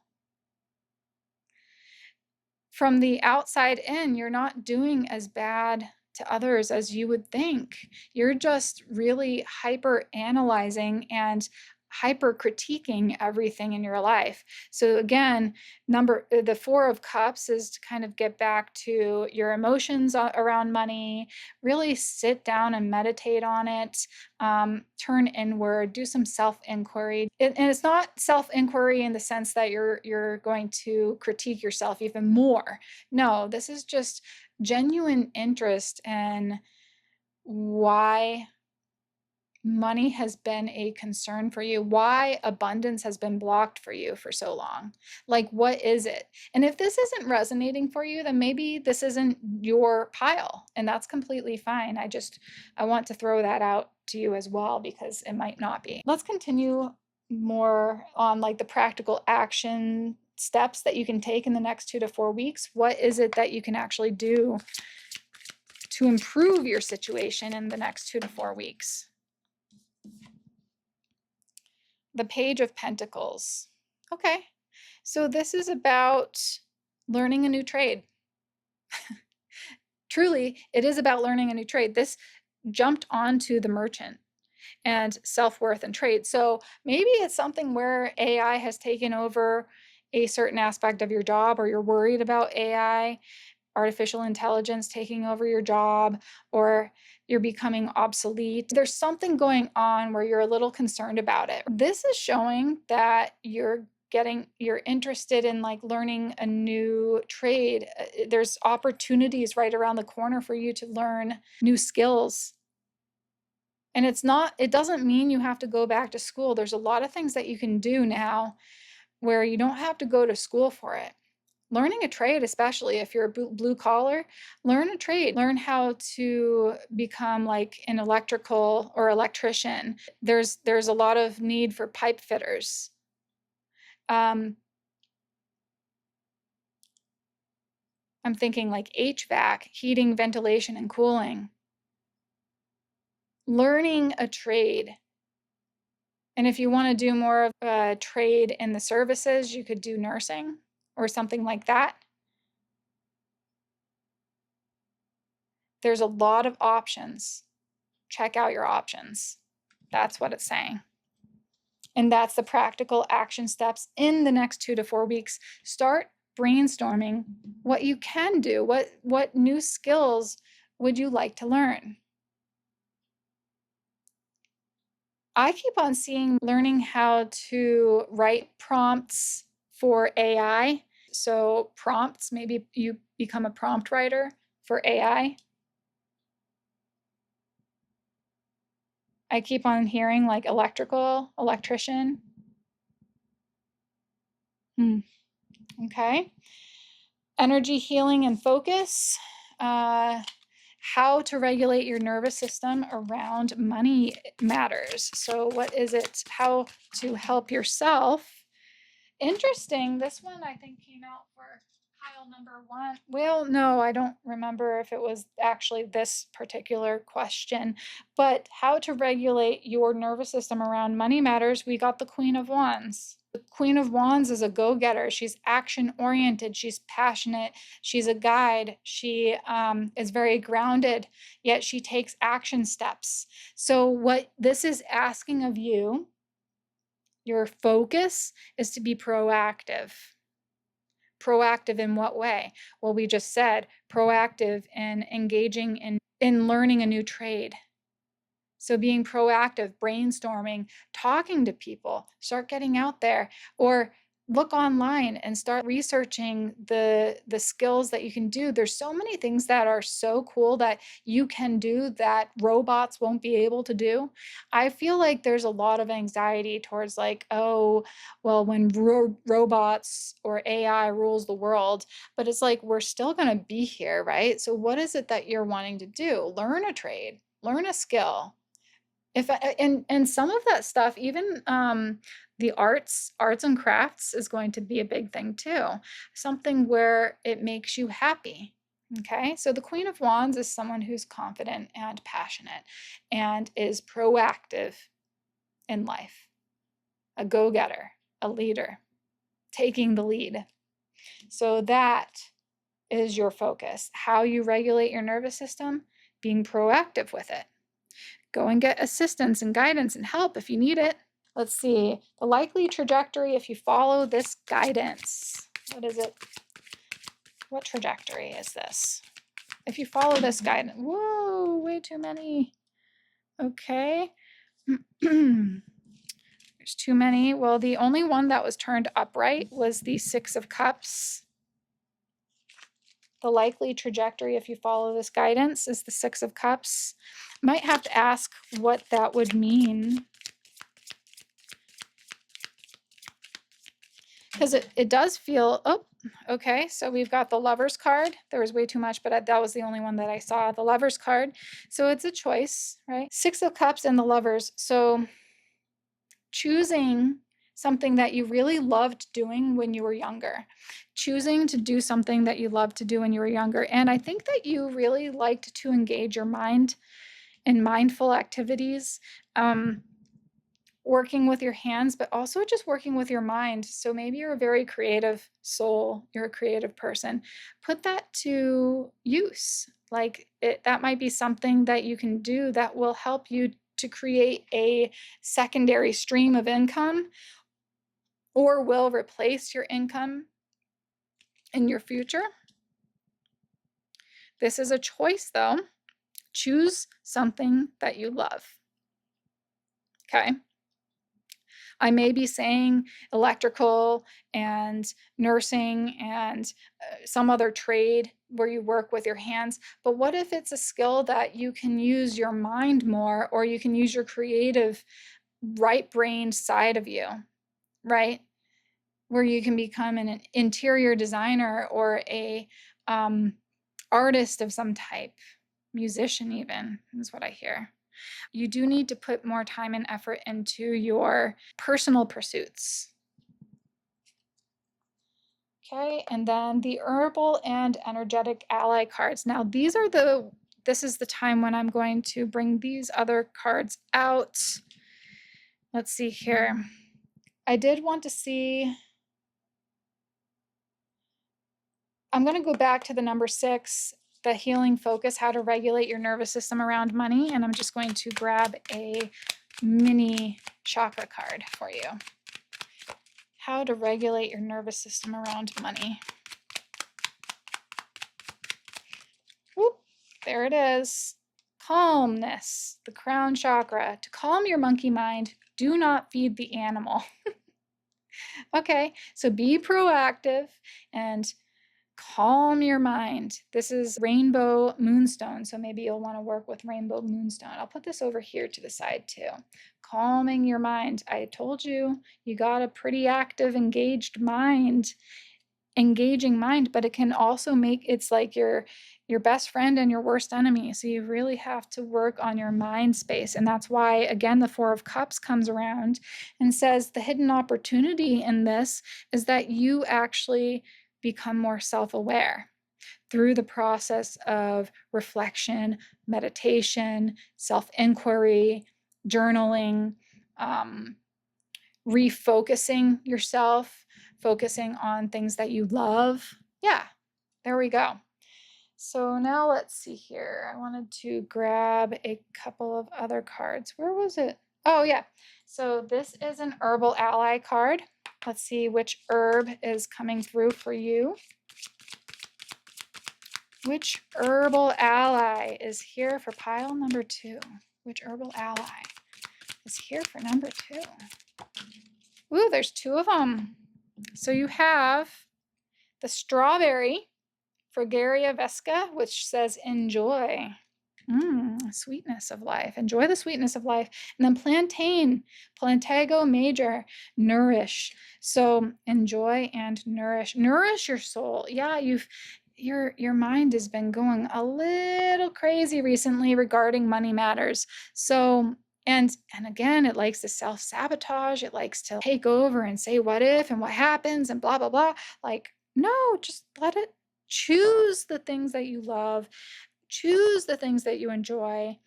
Speaker 1: From the outside in, you're not doing as bad to others as you would think. You're just really hyper analyzing and hyper critiquing everything in your life. So again, the 4 of Cups is to kind of get back to your emotions around money, really sit down and meditate on it, turn inward, do some self-inquiry. And it's not self-inquiry in the sense that you're going to critique yourself even more. No, this is just genuine interest in why money has been a concern for you, why abundance has been blocked for you for so long. Like, what is it? And if this isn't resonating for you, then maybe this isn't your pile, and that's completely fine. I want to throw that out to you as well because it might not be. Let's continue more on like the practical action steps that you can take in the next 2 to 4 weeks. What is it that you can actually do to improve your situation in the next 2 to 4 weeks? The Page of Pentacles. Okay, so this is about learning a new trade. Truly, it is about learning a new trade. This jumped onto the merchant and self-worth and trade. So maybe it's something where AI has taken over a certain aspect of your job, or you're worried about AI, artificial intelligence taking over your job, or you're becoming obsolete. There's something going on where you're a little concerned about it. This is showing that you're interested in like learning a new trade. There's opportunities right around the corner for you to learn new skills. And it doesn't mean you have to go back to school. There's a lot of things that you can do now where you don't have to go to school for it. Learning a trade, especially if you're a blue collar, learn a trade. Learn how to become like an electrical or electrician. There's a lot of need for pipe fitters. I'm thinking like HVAC, heating, ventilation, and cooling. Learning a trade. And if you want to do more of a trade in the services, you could do nursing or something like that. There's a lot of options. Check out your options. That's what it's saying. And that's the practical action steps in the next 2 to 4 weeks. Start brainstorming what you can do. What new skills would you like to learn? I keep on seeing learning how to write prompts for AI. So prompts, maybe you become a prompt writer for AI. I keep on hearing like electrician. Okay. Energy healing and focus. How to regulate your nervous system around money matters. So what is it? How to help yourself. Interesting. This one I think came out for Pile number one. Well, no, I don't remember if it was actually this particular question, but how to regulate your nervous system around money matters. We got the Queen of Wands. The Queen of Wands is a go-getter. She's action-oriented. She's passionate. She's a guide. She is very grounded, yet she takes action steps. So what this is asking of you, your focus is to be proactive. Proactive in what way? Well, we just said proactive in engaging in learning a new trade. So being proactive, brainstorming, talking to people, start getting out there, or look online and start researching the skills that you can do. There's so many things that are so cool that you can do that robots won't be able to do. I feel like there's a lot of anxiety towards like, oh, well, when robots or AI rules the world, but it's like we're still going to be here, right? So what is it that you're wanting to do? Learn a trade, learn a skill. And some of that stuff, even the arts and crafts is going to be a big thing too. Something where it makes you happy. Okay, so the Queen of Wands is someone who's confident and passionate and is proactive in life, a go-getter, a leader, taking the lead. So that is your focus. How you regulate your nervous system, being proactive with it. Go and get assistance and guidance and help if you need it. Let's see, the likely trajectory if you follow this guidance. What is it? What trajectory is this? If you follow this guidance, whoa, way too many. Okay. There's too many. Well, the only one that was turned upright was the Six of Cups. The likely trajectory if you follow this guidance is the Six of Cups. Might have to ask what that would mean. Because it does feel, oh, okay, so we've got the Lovers card. There was way too much, but that was the only one that I saw, the Lovers card. So it's a choice, right? Six of Cups and the Lovers. So choosing something that you really loved doing when you were younger. Choosing to do something that you loved to do when you were younger. And I think that you really liked to engage your mind in mindful activities. Working with your hands, but also just working with your mind. So maybe you're a very creative soul, you're a creative person. Put that to use. Like that might be something that you can do that will help you to create a secondary stream of income or will replace your income in your future. This is a choice though. Choose something that you love. Okay. I may be saying electrical and nursing and some other trade where you work with your hands, but what if it's a skill that you can use your mind more, or you can use your creative right-brained side of you, right? Where you can become an interior designer or a artist of some type, musician even, is what I hear. You do need to put more time and effort into your personal pursuits. Okay, and then the herbal and energetic ally cards. Now these are this is the time when I'm going to bring these other cards out. Let's see here. I did want to see, I'm going to go back to the number 6, the healing focus, how to regulate your nervous system around money. And I'm just going to grab a mini chakra card for you. How to regulate your nervous system around money. Whoop, there it is. Calmness, the crown chakra. To calm your monkey mind, do not feed the animal. Okay, so be proactive and calm your mind. This is rainbow moonstone, so maybe you'll want to work with rainbow moonstone. I'll put this over here to the side too. Calming your mind. I told you, you got a pretty active, engaged mind, engaging mind, but it can also make, it's like your best friend and your worst enemy. So you really have to work on your mind space. And that's why, again, the Four of Cups comes around and says the hidden opportunity in this is that you actually become more self-aware through the process of reflection, meditation, self-inquiry, journaling, refocusing yourself, focusing on things that you love. Yeah, there we go. So now let's see here. I wanted to grab a couple of other cards. Where was it? Oh, yeah. So this is an Herbal Ally card. Let's see which herb is coming through for you. Which Herbal Ally is here for pile number 2? Which Herbal Ally is here for number 2? Ooh, there's 2 of them. So you have the strawberry, Fragaria vesca, which says enjoy. Sweetness of life. Enjoy the sweetness of life. And then plantain, Plantago major, nourish. So enjoy and nourish. Nourish your soul. Yeah, your mind has been going a little crazy recently regarding money matters. So and again, it likes to self-sabotage. It likes to take over and say what if and what happens and blah blah blah. Like, no, just let it. Choose the things that you love. Choose the things that you enjoy.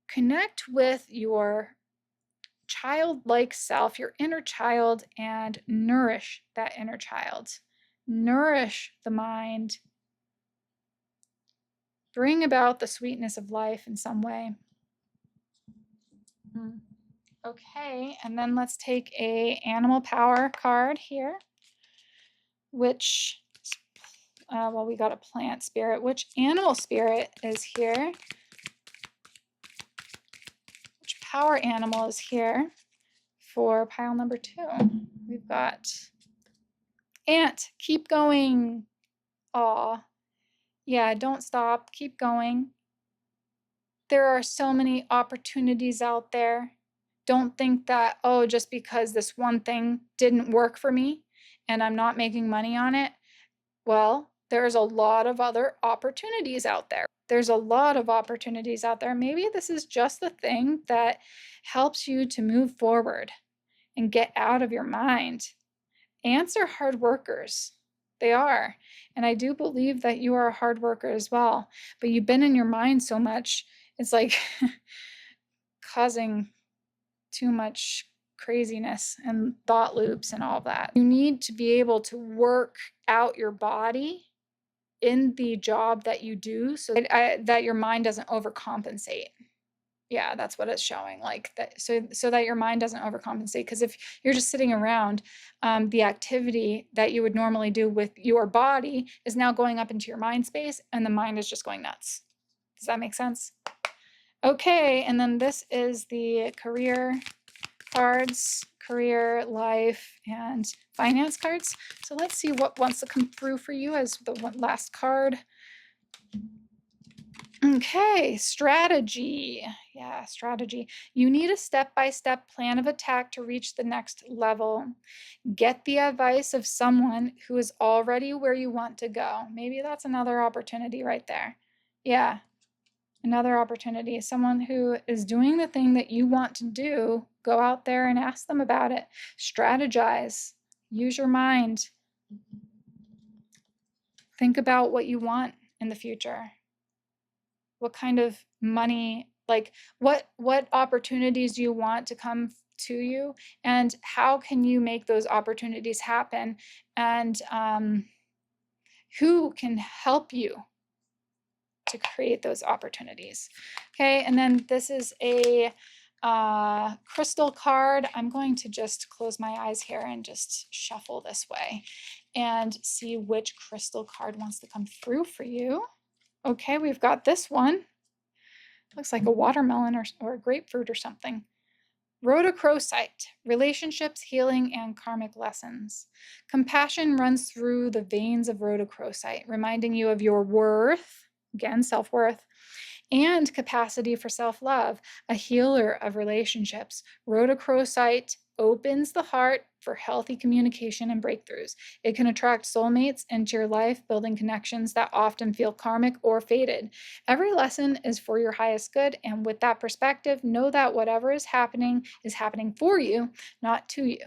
Speaker 1: Connect with your childlike self, your inner child, and nourish that inner child. Nourish the mind. Bring about the sweetness of life in some way. Okay, and then let's take a animal power card here, which, well, we got a plant spirit. Which animal spirit is here? Which power animal is here for pile number 2? We've got ant. Keep going. Aw. Yeah, don't stop. Keep going. There are so many opportunities out there. Don't think that, oh, just because this one thing didn't work for me and I'm not making money on it. Well, there's a lot of other opportunities out there. There's a lot of opportunities out there. Maybe this is just the thing that helps you to move forward and get out of your mind. Ants are hard workers. They are. And I do believe that you are a hard worker as well. But you've been in your mind so much, it's like causing too much craziness and thought loops and all that. You need to be able to work out your body in the job that you do so that your mind doesn't overcompensate. Yeah, that's what it's showing, like that, so that your mind doesn't overcompensate. Because if you're just sitting around, the activity that you would normally do with your body is now going up into your mind space, and the mind is just going nuts. Does that make sense? Okay, and then this is the career cards, career, life, and finance cards. So let's see what wants to come through for you as the last card. Okay, strategy. Yeah, strategy. You need a step-by-step plan of attack to reach the next level. Get the advice of someone who is already where you want to go. Maybe that's another opportunity right there. Yeah, another opportunity. Someone who is doing the thing that you want to do, go out there and ask them about it. Strategize. Use your mind. Think about what you want in the future. What kind of money, like what opportunities do you want to come to you, and how can you make those opportunities happen, and who can help you to create those opportunities. Okay, and then this is a crystal card. I'm going to just close my eyes here and just shuffle this way and see which crystal card wants to come through for you. Okay, we've got this one. Looks like a watermelon or a grapefruit or something. Rhodochrosite, relationships, healing, and karmic lessons. Compassion runs through the veins of rhodochrosite, reminding you of your worth, again, self-worth, and capacity for self-love, a healer of relationships. Rhodochrosite opens the heart for healthy communication and breakthroughs. It can attract soulmates into your life, building connections that often feel karmic or fated. Every lesson is for your highest good, and with that perspective, know that whatever is happening for you, not to you.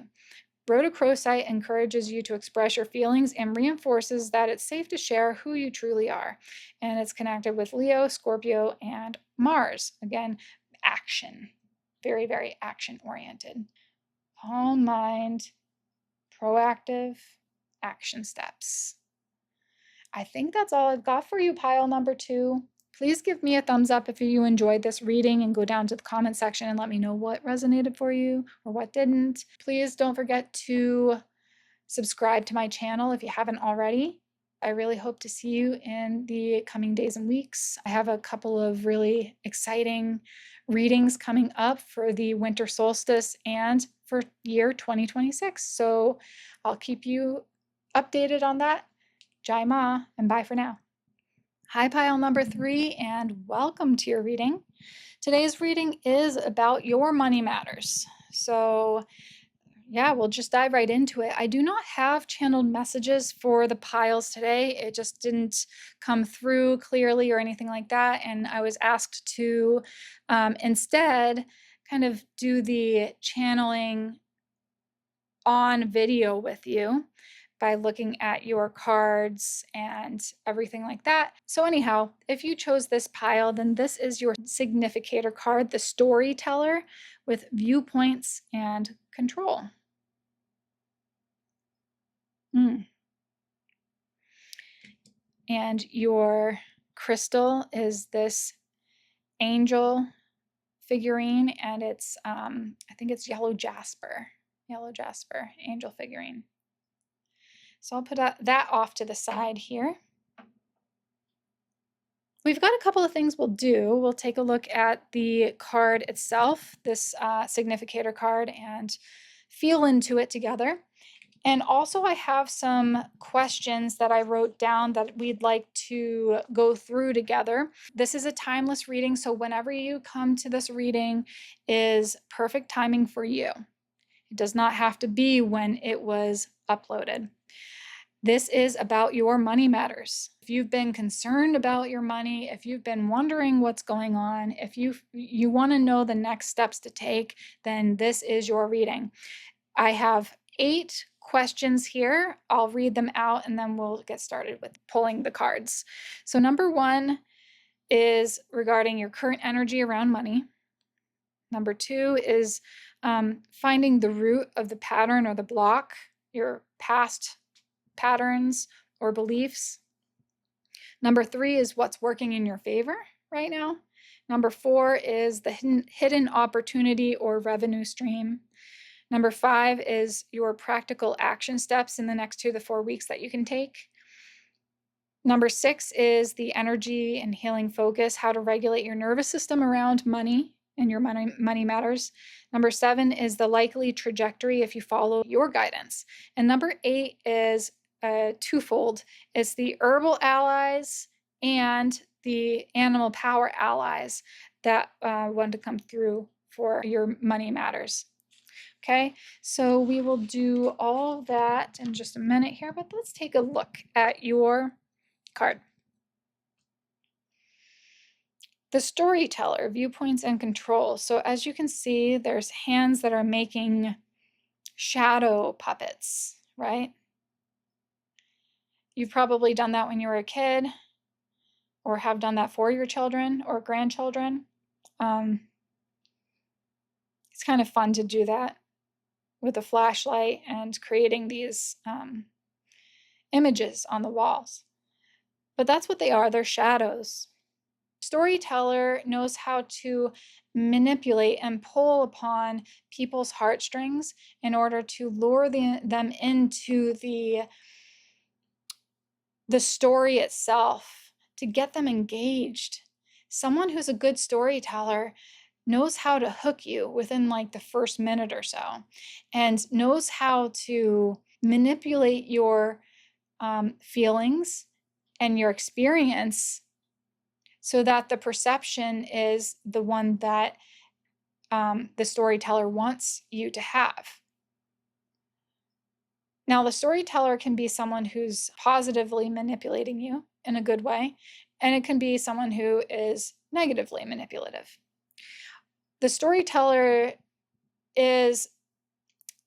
Speaker 1: Rhodochrosite encourages you to express your feelings and reinforces that it's safe to share who you truly are. And it's connected with Leo, Scorpio, and Mars. Again, action. Very, very action-oriented. Calm mind, proactive action steps. I think that's all I've got for you, pile number 2. Please give me a thumbs up if you enjoyed this reading and go down to the comment section and let me know what resonated for you or what didn't. Please don't forget to subscribe to my channel if you haven't already. I really hope to see you in the coming days and weeks. I have a couple of really exciting readings coming up for the winter solstice and for year 2026. So I'll keep you updated on that. Jai Ma, and bye for now. Hi, pile number 3, and welcome to your reading. Today's reading is about your money matters. So yeah, we'll just dive right into it. I do not have channeled messages for the piles today. It just didn't come through clearly or anything like that. And I was asked to instead kind of do the channeling on video with you by looking at your cards and everything like that. So anyhow, if you chose this pile, then this is your significator card, the Storyteller, with viewpoints and control. And your crystal is this angel figurine, and it's I think it's yellow jasper, angel figurine. So I'll put that off to the side here. We've got a couple of things we'll do. We'll take a look at the card itself, this significator card, and feel into it together. And also I have some questions that I wrote down that we'd like to go through together. This is a timeless reading, so whenever you come to this reading is perfect timing for you. It does not have to be when it was uploaded. This is about your money matters. If you've been concerned about your money, if you've been wondering what's going on, if you want to know the next steps to take, then this is your reading. I have 8 questions here. I'll read them out and then we'll get started with pulling the cards. So number 1 is regarding your current energy around money. Number 2 is finding the root of the pattern or the block, your past patterns or beliefs. Number 3 is what's working in your favor right now. Number 4 is the hidden opportunity or revenue stream. Number 5 is your practical action steps in the next 2 to 4 weeks that you can take. Number 6 is the energy and healing focus, how to regulate your nervous system around money and your money matters. Number 7 is the likely trajectory if you follow your guidance. And number 8 is twofold. It's the herbal allies and the animal power allies that want to come through for your money matters. Okay, so we will do all that in just a minute here, but let's take a look at your card. The Storyteller, viewpoints and control. So as you can see, there's hands that are making shadow puppets, right? You've probably done that when you were a kid or have done that for your children or grandchildren. It's kind of fun to do that with a flashlight and creating these images on the walls. But that's what they are, they're shadows. Storyteller knows how to manipulate and pull upon people's heartstrings in order to lure them into the story itself, to get them engaged. Someone who's a good storyteller knows how to hook you within like the first minute or so, and knows how to manipulate your feelings and your experience so that the perception is the one that the storyteller wants you to have. Now, the storyteller can be someone who's positively manipulating you in a good way, and it can be someone who is negatively manipulative. The storyteller is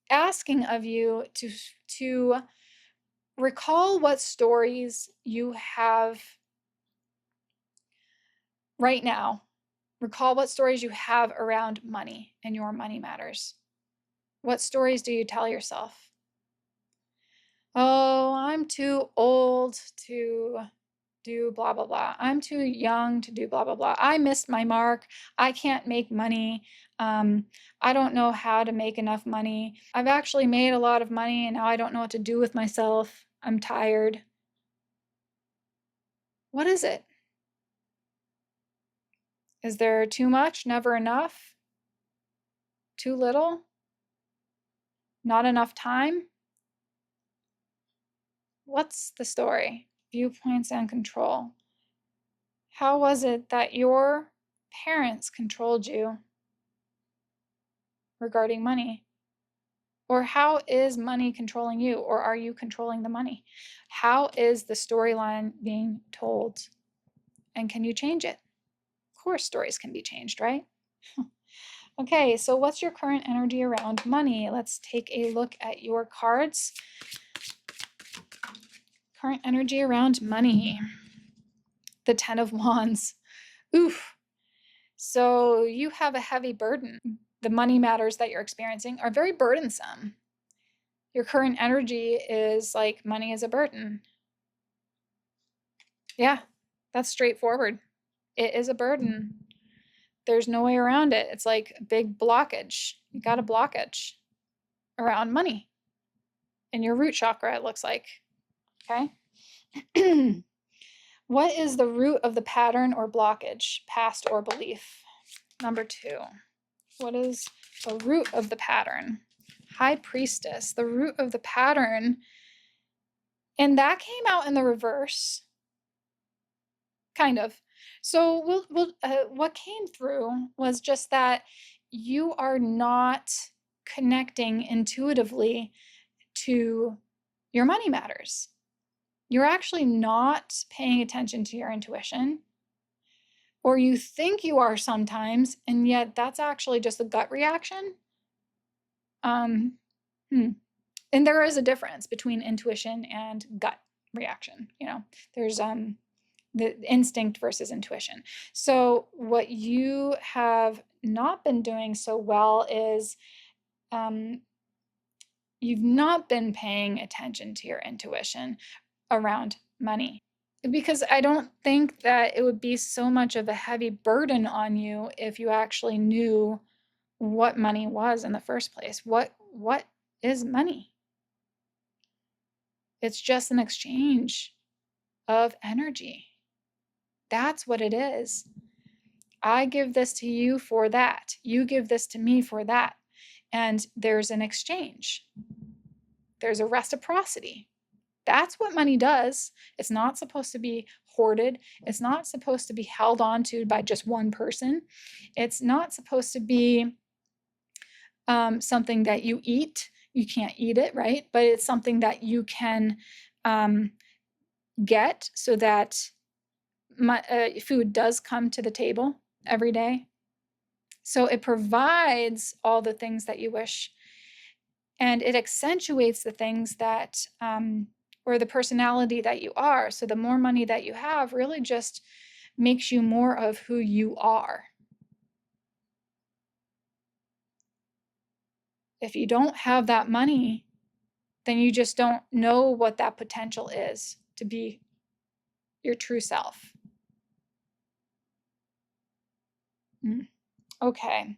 Speaker 1: asking of you to recall what stories you have right now. Recall what stories you have around money and your money matters. What stories do you tell yourself? Oh, I'm too old to do blah, blah, blah. I'm too young to do blah, blah, blah. I missed my mark. I can't make money. I don't know how to make enough money. I've actually made a lot of money and now I don't know what to do with myself. I'm tired. What is it? Is there too much? Never enough? Too little? Not enough time? What's the story? Viewpoints and control. How was it that your parents controlled you regarding money? Or how is money controlling you? Or are you controlling the money? How is the storyline being told? And can you change it? Of course, stories can be changed, right? Okay, so what's your current energy around money? Let's take a look at your cards. Current energy around money. The 10 of Wands. Oof. So you have a heavy burden. The money matters that you're experiencing are very burdensome. Your current energy is like money is a burden. Yeah, that's straightforward. It is a burden. There's no way around it. It's like a big blockage. You got a blockage around money in your root chakra, it looks like. Okay. What is the root of the pattern or blockage, past or belief? Number 2. What is the root of the pattern? High Priestess, the root of the pattern. And that came out in the reverse. Kind of. So what came through was just that you are not connecting intuitively to your money matters. You're actually not paying attention to your intuition, or you think you are sometimes, and yet that's actually just a gut reaction. And there is a difference between intuition and gut reaction. There's the instinct versus intuition. So what you have not been doing so well is you've not been paying attention to your intuition around money, because I don't think that it would be so much of a heavy burden on you if you actually knew what money was in the first place. What is money? It's just an exchange of energy. That's what it is. I give this to you for that. You give this to me for that. And there's an exchange. There's a reciprocity. That's what money does. It's not supposed to be hoarded. It's not supposed to be held on to by just one person. It's not supposed to be something that you eat. You can't eat it, right? But it's something that you can get so that food does come to the table every day. So it provides all the things that you wish, and it accentuates the things that, or the personality that you are. So the more money that you have really just makes you more of who you are. If you don't have that money, then you just don't know what that potential is to be your true self. Okay.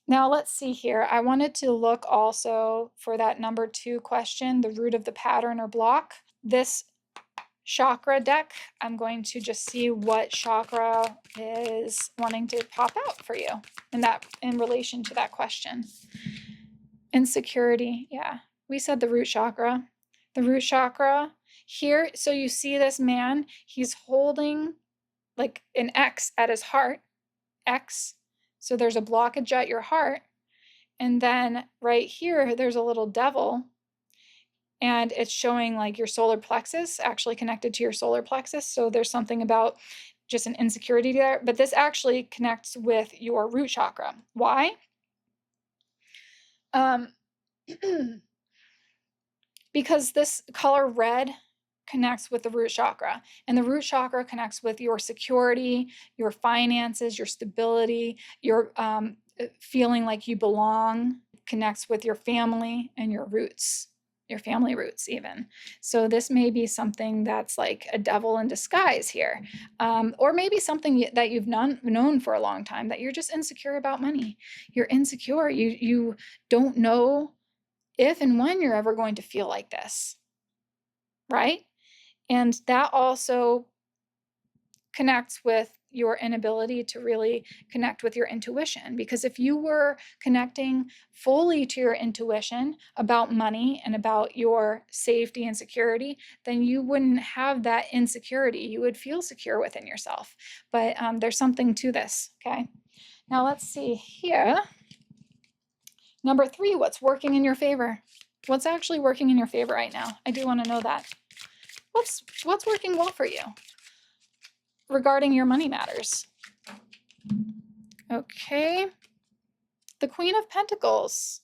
Speaker 1: Now let's see here. I wanted to look also for that number 2 question, the root of the pattern or block. This chakra deck, I'm going to just see what chakra is wanting to pop out for you in relation to that question. Insecurity, yeah. We said the root chakra. The root chakra here, so you see this man, he's holding like an X at his heart, X. So there's a blockage at your heart. And then right here, there's a little devil. And it's showing like your solar plexus actually connected to your solar plexus. So there's something about just an insecurity there. But this actually connects with your root chakra. Why? Because this color red connects with the root chakra, and the root chakra connects with your security, your finances, your stability, your feeling like you belong, connects with your family and your roots, your family roots even. So this may be something that's like a devil in disguise here, or maybe something that you've known for a long time, that you're just insecure about money. You're insecure. You don't know if and when you're ever going to feel like this, right? And that also connects with your inability to really connect with your intuition. Because if you were connecting fully to your intuition about money and about your safety and security, then you wouldn't have that insecurity. You would feel secure within yourself. But there's something to this, okay? Now let's see here. Number 3, what's working in your favor? What's actually working in your favor right now? I do want to know that. What's working well for you regarding your money matters? Okay. The Queen of Pentacles.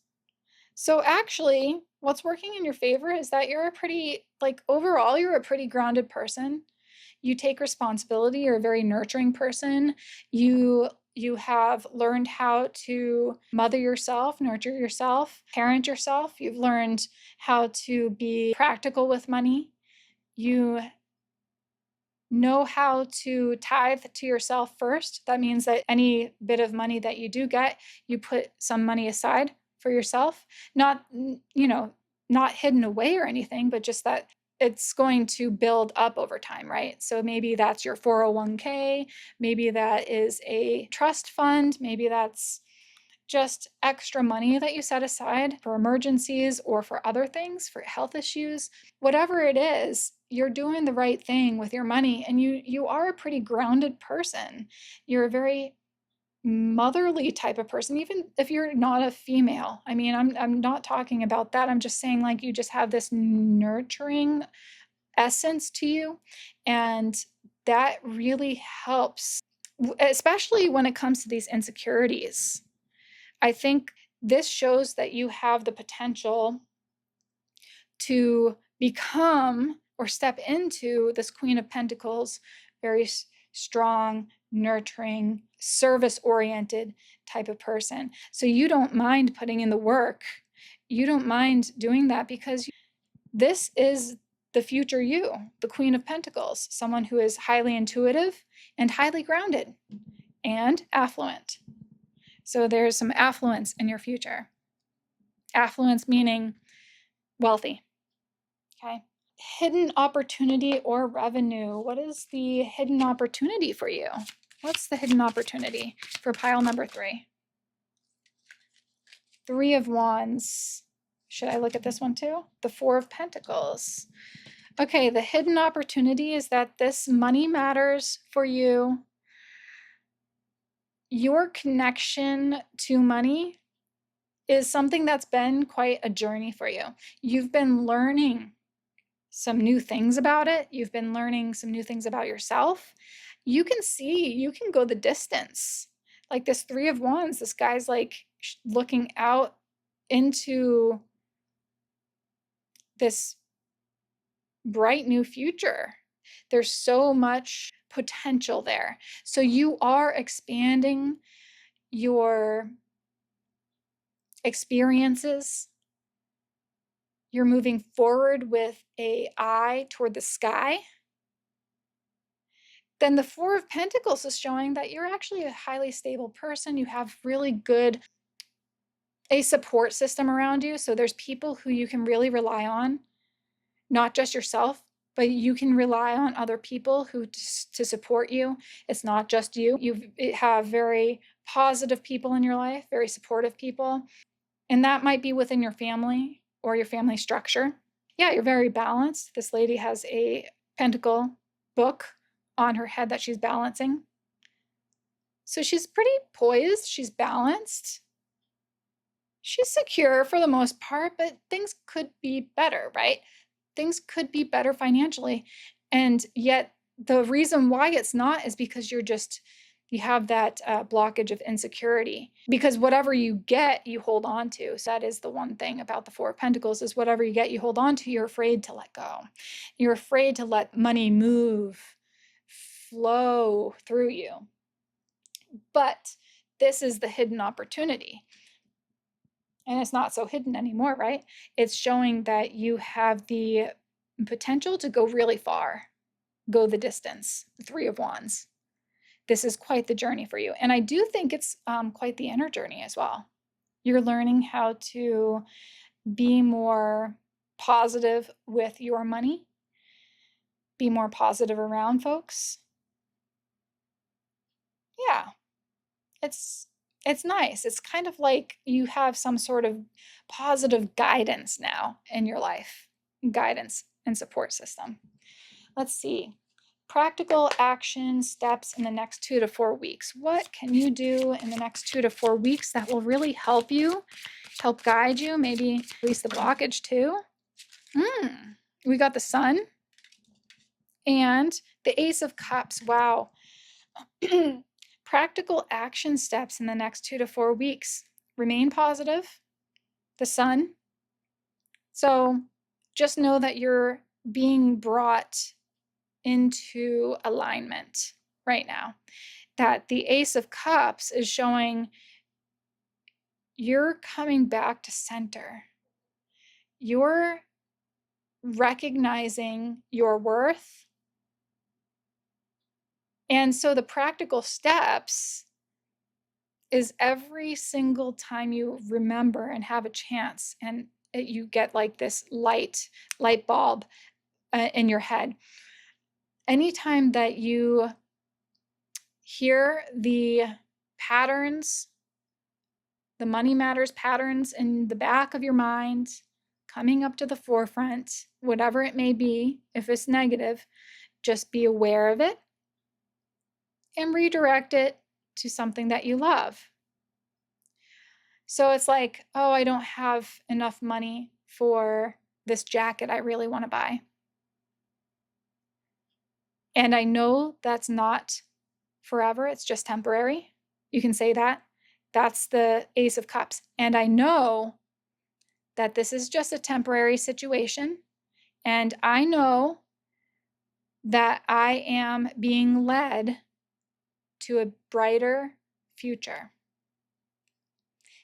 Speaker 1: So actually, what's working in your favor is that you're a pretty, like overall, you're a pretty grounded person. You take responsibility. You're a very nurturing person. You have learned how to mother yourself, nurture yourself, parent yourself. You've learned how to be practical with money. You know how to tithe to yourself first. That means that any bit of money that you do get, you put some money aside for yourself. Not, not hidden away or anything, but just that it's going to build up over time, right? So maybe that's your 401k, maybe that is a trust fund, maybe that's just extra money that you set aside for emergencies or for other things, for health issues. Whatever it is, you're doing the right thing with your money, and you are a pretty grounded person. You're a very motherly type of person, even if you're not a female. I mean, I'm not talking about that. I'm just saying, like, you just have this nurturing essence to you, and that really helps, especially when it comes to these insecurities. I think this shows that you have the potential to become or step into this Queen of Pentacles, very strong, nurturing, service-oriented type of person. So you don't mind putting in the work. You don't mind doing that, because this is the future you, the Queen of Pentacles, someone who is highly intuitive and highly grounded and affluent. So there's some affluence in your future. Affluence meaning wealthy, okay? Hidden opportunity or revenue. What is the hidden opportunity for you? What's the hidden opportunity for pile number 3? 3 of Wands. Should I look at this one too? The 4 of Pentacles. Okay, the hidden opportunity is that this money matters for you. Your connection to money is something that's been quite a journey for you. You've been learning some new things about it. You've been learning some new things about yourself. You can see, you can go the distance. Like this 3 of Wands, this guy's like looking out into this bright new future. There's so much potential there. So you are expanding your experiences. You're moving forward with an eye toward the sky. Then the 4 of Pentacles is showing that you're actually a highly stable person. You have really good, a support system around you. So there's people who you can really rely on, not just yourself, but you can rely on other people who to support you. It's not just you. You have very positive people in your life, very supportive people. And that might be within your family or your family structure. Yeah, you're very balanced. This lady has a pentacle book on her head that she's balancing. So she's pretty poised. She's balanced. She's secure for the most part, but things could be better, right? Things could be better financially. And yet the reason why it's not is because you're just, You have that blockage of insecurity, because whatever you get, you hold on to. So that is the one thing about the Four of Pentacles, is whatever you get, you hold on to. You're afraid to let go. You're afraid to let money move, flow through you. But this is the hidden opportunity. And it's not so hidden anymore, right? It's showing that you have the potential to go really far, go the distance, the Three of Wands. This is quite the journey for you. And I do think it's quite the inner journey as well. You're learning how to be more positive with your money, be more positive around folks. Yeah, it's nice. It's kind of like you have some sort of positive guidance now in your life, guidance and support system. Let's see. Practical action steps in the next 2 to 4 weeks. What can you do in the next 2 to 4 weeks that will really help you, help guide you, maybe release the blockage too? We got the Sun and the Ace of Cups. Wow. Practical action steps in the next 2 to 4 weeks. Remain positive. The Sun. So just know that you're being brought into alignment right now. That the Ace of Cups is showing you're coming back to center. You're recognizing your worth. And so the practical steps is every single time you remember and have a chance, and you get like this light bulb in your head. Anytime that you hear the patterns, the money matters patterns in the back of your mind coming up to the forefront, whatever it may be, if it's negative, just be aware of it and redirect it to something that you love. So it's like, oh, I don't have enough money for this jacket I really want to buy. And I know that's not forever, it's just temporary. You can say that. That's the Ace of Cups. And I know that this is just a temporary situation. And I know that I am being led to a brighter future.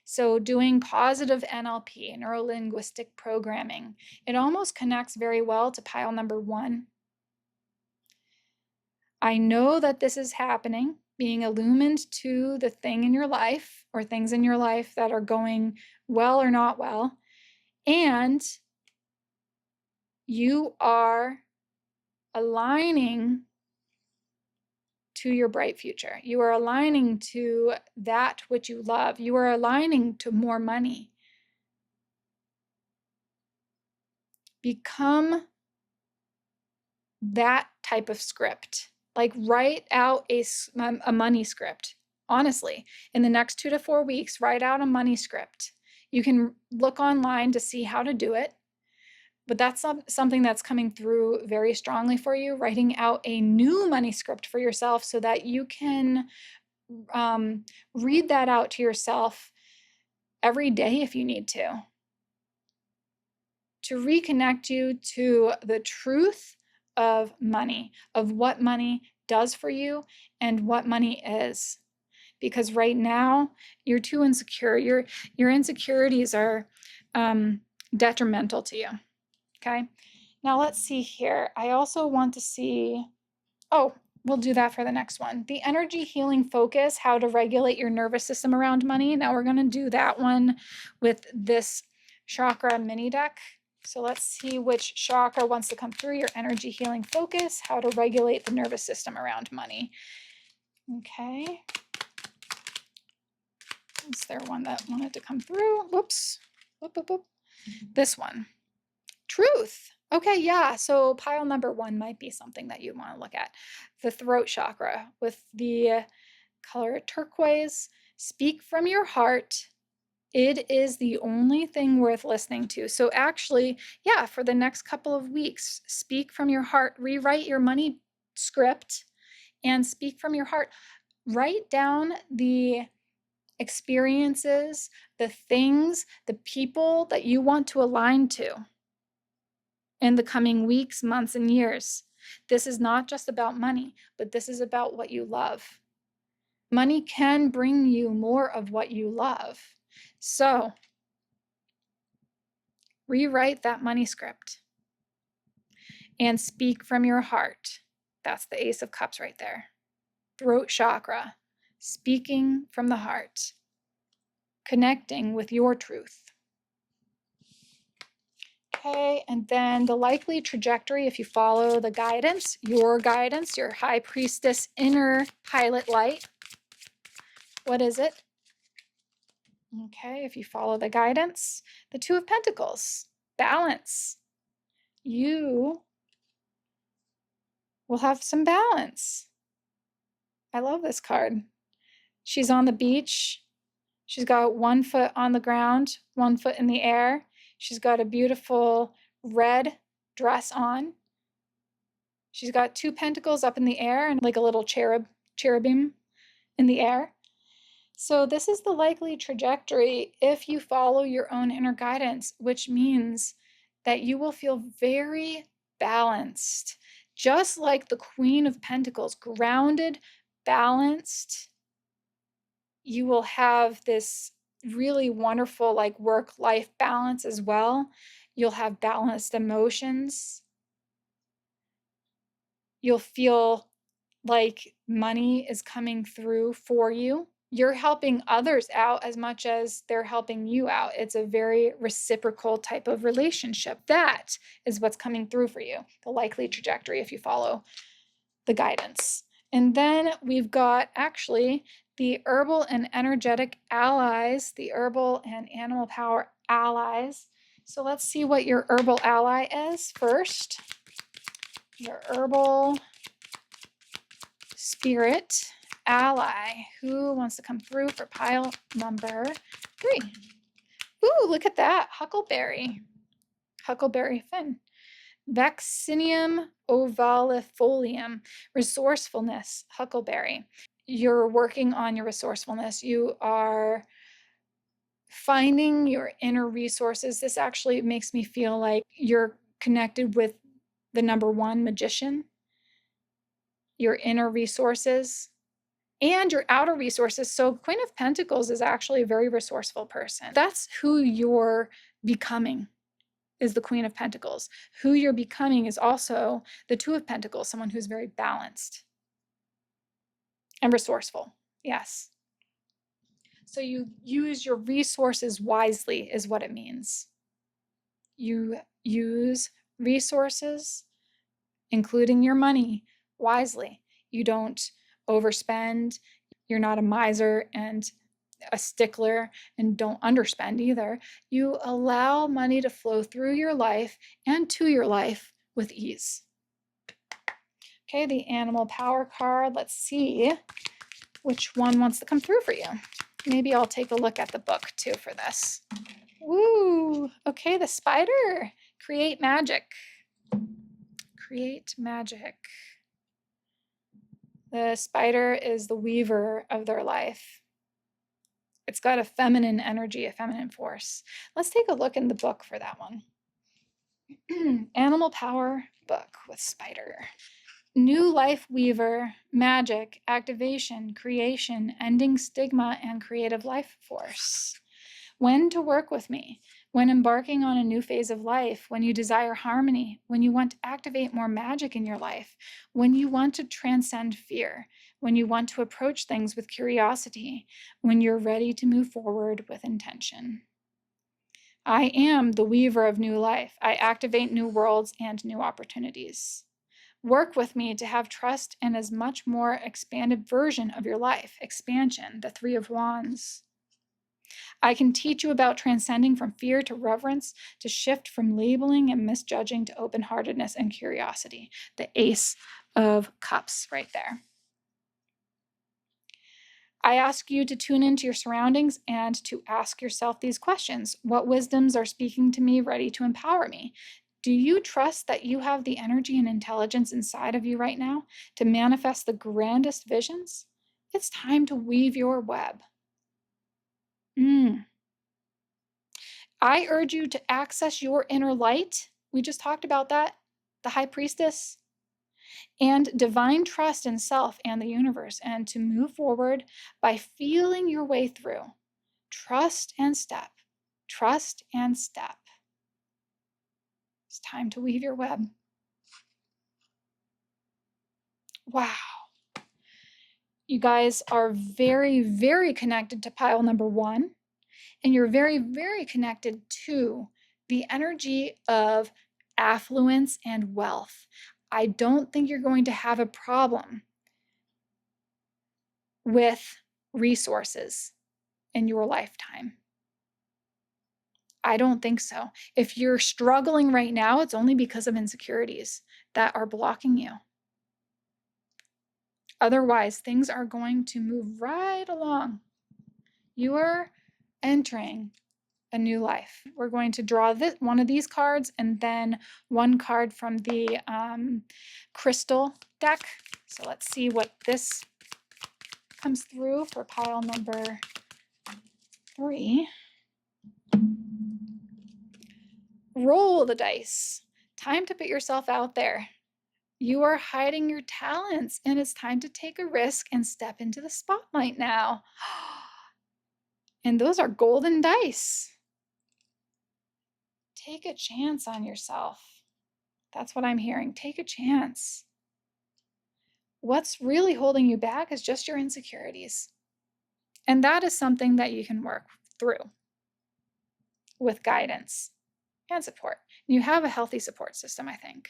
Speaker 1: So doing positive NLP, neuro-linguistic programming, it almost connects very well to pile number 1. I know that this is happening, being illumined to the thing in your life or things in your life that are going well or not well. And you are aligning to your bright future. You are aligning to that which you love. You are aligning to more money. Become that type of script. Like write out a money script. Honestly, in the next 2 to 4 weeks, write out a money script. You can look online to see how to do it, but that's something that's coming through very strongly for you, writing out a new money script for yourself so that you can read that out to yourself every day if you need to reconnect you to the truth of money, of what money does for you and what money is. Because right now you're too insecure. Your insecurities are detrimental to you. Okay. Now let's see here. I also want to see, oh, we'll do that for the next one. The energy healing focus, how to regulate your nervous system around money. Now we're going to do that one with this chakra mini deck. So let's see which chakra wants to come through. Your energy healing focus, how to regulate the nervous system around money. Okay. Is there one that wanted to come through? Whoops. Whoop, whoop, whoop. This one. Truth. Okay, yeah. So pile number 1 might be something that you want to look at. The throat chakra with the color turquoise. Speak from your heart. It is the only thing worth listening to. So actually, yeah, for the next couple of weeks, speak from your heart, rewrite your money script and speak from your heart. Write down the experiences, the things, the people that you want to align to in the coming weeks, months, and years. This is not just about money, but this is about what you love. Money can bring you more of what you love. So rewrite that money script and speak from your heart. That's the Ace of Cups right there. Throat chakra, speaking from the heart, connecting with your truth. Okay, and then the likely trajectory, if you follow the guidance, your high priestess inner pilot light. What is it? Okay, if you follow the guidance, the Two of Pentacles, balance. You will have some balance. I love this card. She's on the beach. She's got one foot on the ground, one foot in the air. She's got a beautiful red dress on. She's got two pentacles up in the air and like a little cherubim in the air. So this is the likely trajectory if you follow your own inner guidance, which means that you will feel very balanced, just like the Queen of Pentacles, grounded, balanced. You will have this really wonderful like work-life balance as well. You'll have balanced emotions. You'll feel like money is coming through for you. You're helping others out as much as they're helping you out. It's a very reciprocal type of relationship. That is what's coming through for you, the likely trajectory if you follow the guidance. And then we've got actually the herbal and energetic allies, the herbal and animal power allies. So let's see what your herbal ally is first. Your herbal spirit ally. Who wants to come through for pile number 3? Ooh, look at that. Huckleberry. Huckleberry Finn. Vaccinium ovalifolium. Resourcefulness. Huckleberry. You're working on your resourcefulness. You are finding your inner resources. This actually makes me feel like you're connected with the number 1 magician. Your inner resources and your outer resources. So Queen of Pentacles is actually a very resourceful person. That's who you're becoming, is the Queen of Pentacles. Who you're becoming is also the Two of Pentacles, someone who's very balanced and resourceful. Yes. So you use your resources wisely is what it means. You use resources, including your money, wisely. You don't overspend. You're not a miser and a stickler, and don't underspend either. You allow money to flow through your life and to your life with ease. Okay, the animal power card. Let's see which one wants to come through for you. Maybe I'll take a look at the book too for this. Woo! Okay, the spider. Create magic. Create magic. The spider is the weaver of their life. It's got a feminine energy, a feminine force. Let's take a look in the book for that one. Animal power book with spider. New life weaver, magic, activation, creation, ending stigma, and creative life force. When to work with me. When embarking on a new phase of life, when you desire harmony, when you want to activate more magic in your life, when you want to transcend fear, when you want to approach things with curiosity, when you're ready to move forward with intention. I am the weaver of new life. I activate new worlds and new opportunities. Work with me to have trust in as much more expanded version of your life. Expansion, the Three of Wands. I can teach you about transcending from fear to reverence, to shift from labeling and misjudging to open-heartedness and curiosity. The Ace of Cups right there. I ask you to tune into your surroundings and to ask yourself these questions. What wisdoms are speaking to me, ready to empower me? Do you trust that you have the energy and intelligence inside of you right now to manifest the grandest visions? It's time to weave your web. I urge you to access your inner light. We just talked about that, the high priestess, and divine trust in self and the universe, and to move forward by feeling your way through. Trust and step. Trust and step. It's time to weave your web. Wow. You guys are very, very connected to pile number 1, and you're very, very connected to the energy of affluence and wealth. I don't think you're going to have a problem with resources in your lifetime. I don't think so. If you're struggling right now, it's only because of insecurities that are blocking you. Otherwise, things are going to move right along. You are entering a new life. We're going to draw one of these cards and then one card from the crystal deck. So let's see what this comes through for pile number 3. Roll the dice. Time to put yourself out there. You are hiding your talents, and it's time to take a risk and step into the spotlight now. And those are golden dice. Take a chance on yourself. That's what I'm hearing. Take a chance. What's really holding you back is just your insecurities. And that is something that you can work through with guidance and support. You have a healthy support system, I think.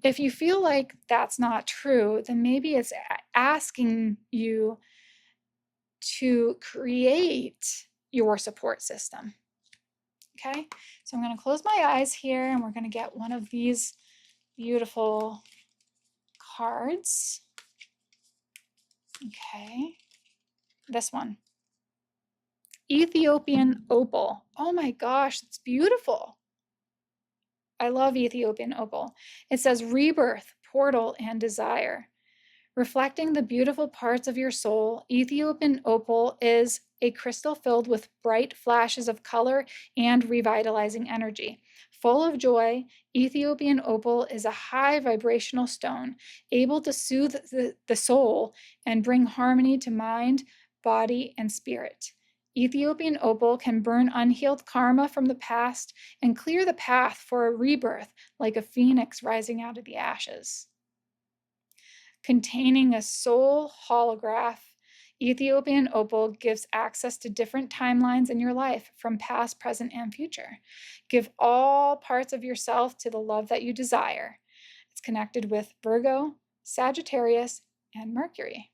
Speaker 1: If you feel like that's not true, then maybe it's asking you to create your support system. Okay, so I'm going to close my eyes here, and we're going to get one of these beautiful cards. Okay, this one. Ethiopian opal. Oh my gosh, it's beautiful. I love Ethiopian opal. It says rebirth, portal, and desire. Reflecting the beautiful parts of your soul, Ethiopian opal is a crystal filled with bright flashes of color and revitalizing energy. Full of joy, Ethiopian opal is a high vibrational stone, able to soothe the soul and bring harmony to mind, body, and spirit. Ethiopian opal can burn unhealed karma from the past and clear the path for a rebirth like a phoenix rising out of the ashes. Containing a soul holograph, Ethiopian opal gives access to different timelines in your life from past, present, and future. Give all parts of yourself to the love that you desire. It's connected with Virgo, Sagittarius, and Mercury.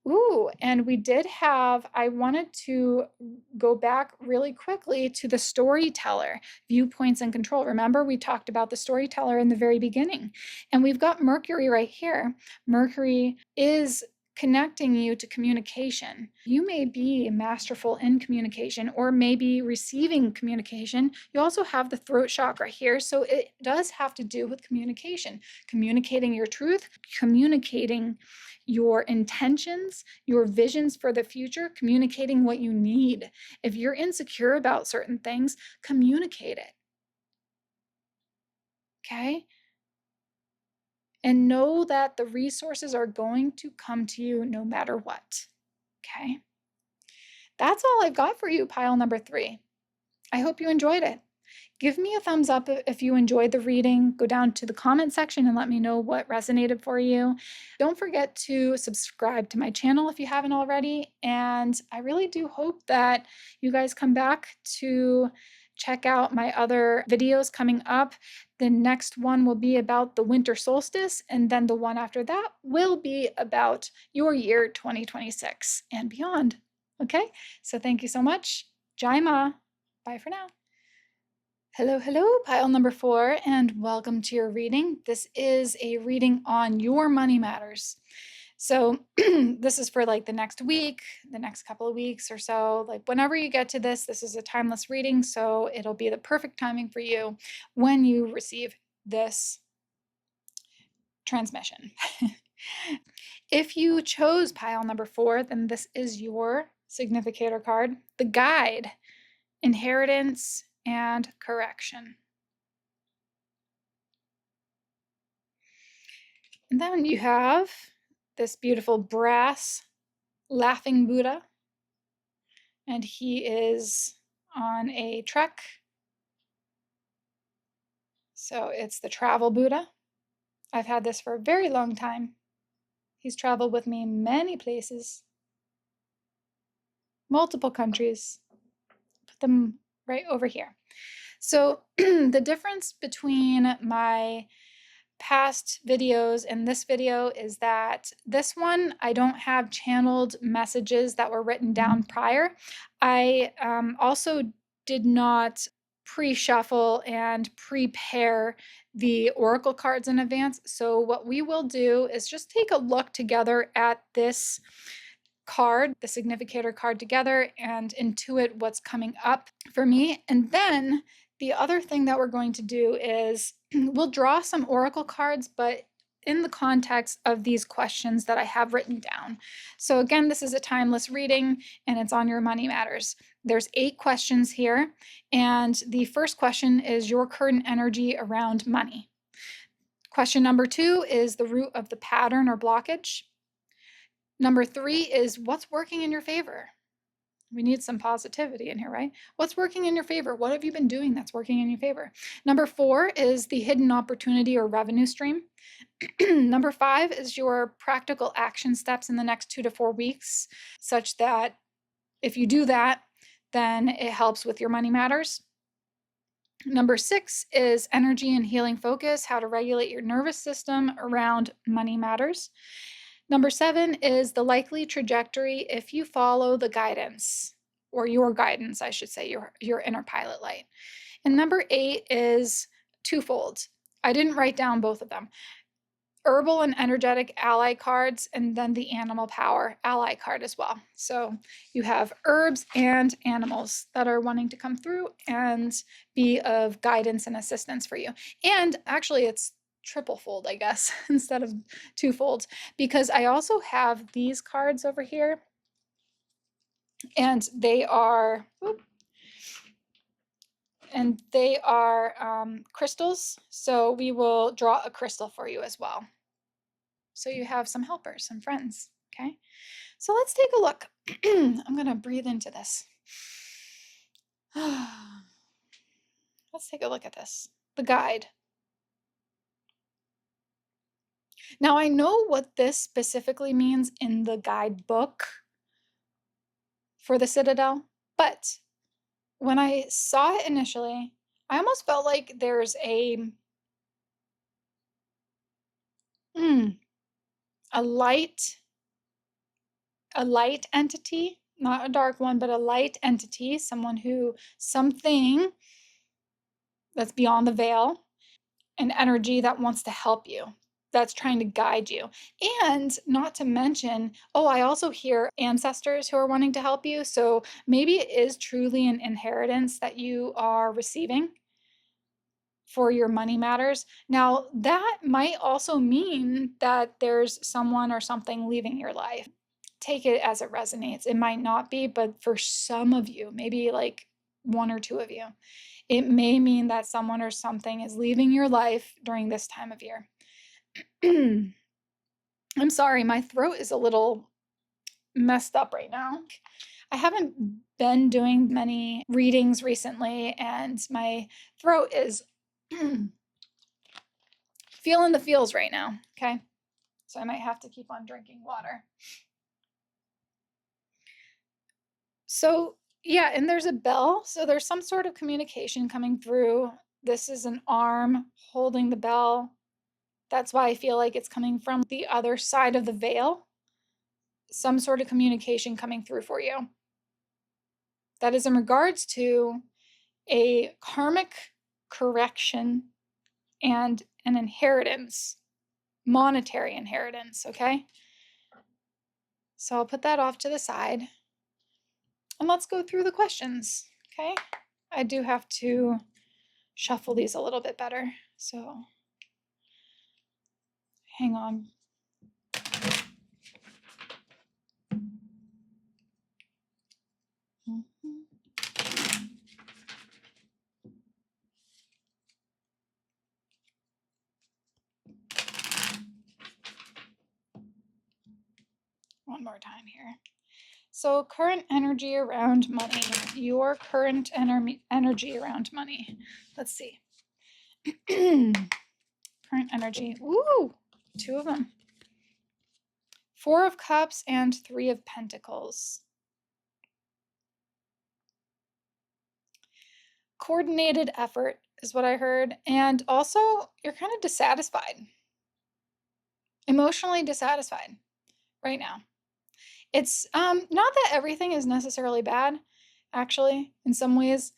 Speaker 1: Ooh, and we did have, I wanted to go back really quickly to the storyteller, viewpoints and control. Remember, we talked about the storyteller in the very beginning, and we've got Mercury right here. Mercury is connecting you to communication. You may be masterful in communication or maybe receiving communication. You also have the throat chakra here, so it does have to do with communication, communicating your truth, communicating your intentions, your visions for the future, communicating what you need. If you're insecure about certain things, communicate it. Okay? And know that the resources are going to come to you no matter what. Okay? That's all I've got for you, pile number 3. I hope you enjoyed it. Give me a thumbs up if you enjoyed the reading. Go down to the comment section and let me know what resonated for you. Don't forget to subscribe to my channel if you haven't already. And I really do hope that you guys come back to check out my other videos coming up. The next one will be about the winter solstice, and then the one after that will be about your year 2026 and beyond. Okay, so thank you so much. Jai Ma. Bye for now. Hello, hello, pile number 4, and welcome to your reading. This is a reading on your money matters. So this is for like the next week, the next couple of weeks or so. Like whenever you get to this is a timeless reading, so it'll be the perfect timing for you when you receive this transmission. If you chose pile number 4, then this is your significator card, the guide, inheritance, and correction. And then you have this beautiful brass laughing Buddha, and he is on a trek. So it's the travel Buddha. I've had this for a very long time. He's traveled with me many places, multiple countries. Put them right over here. So the difference between my past videos and this video is that this one, I don't have channeled messages that were written down prior. I also did not pre-shuffle and prepare the oracle cards in advance. So what we will do is just take a look together at this card, the significator card together, and intuit what's coming up for me. And then the other thing that we're going to do is we'll draw some oracle cards, but in the context of these questions that I have written down. So again, this is a timeless reading and it's on your money matters. There's 8 questions here. And the first question is your current energy around money. Question number 2 is the root of the pattern or blockage. Number 3 is what's working in your favor. We need some positivity in here, right? What's working in your favor? What have you been doing that's working in your favor? Number 4 is the hidden opportunity or revenue stream. Number 5 is your practical action steps in the next 2 to 4 weeks, such that if you do that, then it helps with your money matters. Number 6 is energy and healing focus, how to regulate your nervous system around money matters. Number 7 is the likely trajectory if you follow the guidance, or your guidance, I should say, your inner pilot light. And number 8 is twofold. I didn't write down both of them. Herbal and energetic ally cards, and then the animal power ally card as well. So you have herbs and animals that are wanting to come through and be of guidance and assistance for you. And actually it's triple fold, I guess, instead of twofold, because I also have these cards over here, and they are crystals. So we will draw a crystal for you as well. So you have some helpers, some friends, okay? So let's take a look. I'm gonna breathe into this. Let's take a look at this, the guide. Now I know what this specifically means in the guidebook for the Citadel, but when I saw it initially, I almost felt like there's a light entity, not a dark one, but a light entity, something that's beyond the veil, an energy that wants to help you, that's trying to guide you. And not to mention, I also hear ancestors who are wanting to help you. So maybe it is truly an inheritance that you are receiving for your money matters. Now, that might also mean that there's someone or something leaving your life. Take it as it resonates. It might not be, but for some of you, maybe like 1 or 2 of you, it may mean that someone or something is leaving your life during this time of year. I'm sorry, my throat is a little messed up right now. I haven't been doing many readings recently, and my throat is feeling the feels right now, okay? So I might have to keep on drinking water. So yeah, and there's a bell. So there's some sort of communication coming through. This is an arm holding the bell. That's why I feel like it's coming from the other side of the veil. Some sort of communication coming through for you. That is in regards to a karmic correction and an inheritance, monetary inheritance, okay? So I'll put that off to the side. And let's go through the questions, okay? I do have to shuffle these a little bit better, so hang on. One more time here. So current energy around money, your current energy around money. Let's see. Current energy. Ooh, two of them. Four of Cups and Three of Pentacles. Coordinated effort is what I heard. And also, you're kind of dissatisfied. Emotionally dissatisfied right now. It's not that everything is necessarily bad, actually. In some ways,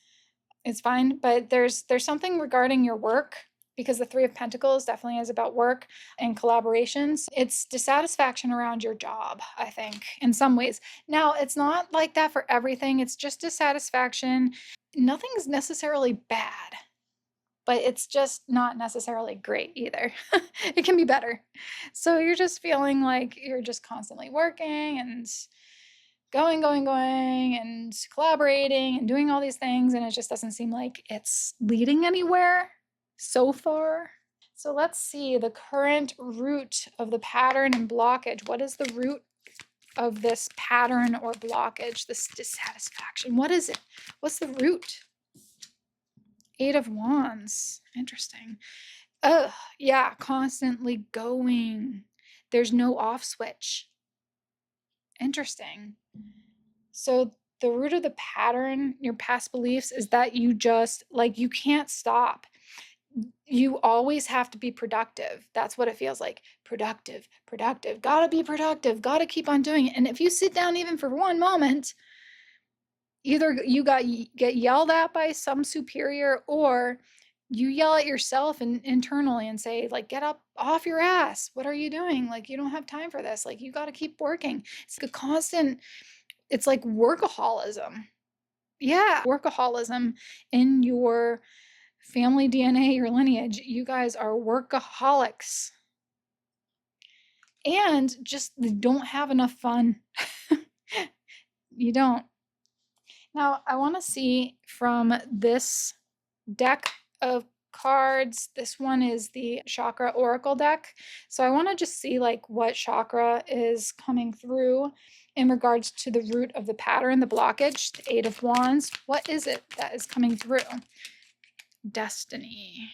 Speaker 1: it's fine, but there's something regarding your work, because the Three of Pentacles definitely is about work and collaborations. It's dissatisfaction around your job, I think, in some ways. Now, it's not like that for everything. It's just dissatisfaction. Nothing's necessarily bad, but it's just not necessarily great either. It can be better. So you're just feeling like you're just constantly working and going, and collaborating and doing all these things, and it just doesn't seem like it's leading anywhere so far. So let's see the current root of the pattern and blockage. What is the root of this pattern or blockage, this dissatisfaction? What is it? What's the root? Eight of Wands. Interesting. Yeah, constantly going. There's no off switch. Interesting. So the root of the pattern, your past beliefs, is that you just, like, you can't stop. You always have to be productive. That's what it feels like. Productive, gotta be productive, gotta keep on doing it. And if you sit down even for one moment, either you get yelled at by some superior, or you yell at yourself and internally and say, like, get up off your ass. What are you doing? Like, you don't have time for this. Like, you got to keep working. It's a constant, it's like workaholism. Yeah, workaholism in your family DNA, your lineage. You guys are workaholics. And just don't have enough fun. You don't. Now, I want to see from this deck of cards. This one is the chakra oracle deck. So I want to just see like what chakra is coming through in regards to the root of the pattern, the blockage, the Eight of Wands. What is it that is coming through? Destiny.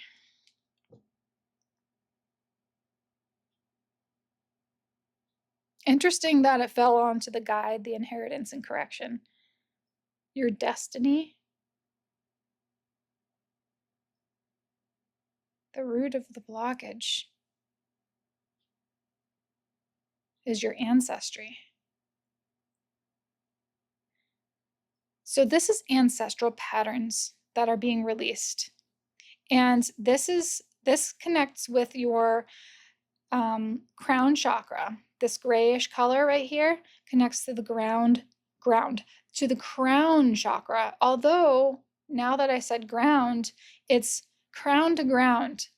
Speaker 1: Interesting that it fell onto the guide, the inheritance and correction. Your destiny. The root of the blockage is your ancestry. So this is ancestral patterns that are being released. And this connects with your crown chakra. This grayish color right here connects to the ground, to the crown chakra. Although now that I said ground, it's crown to ground,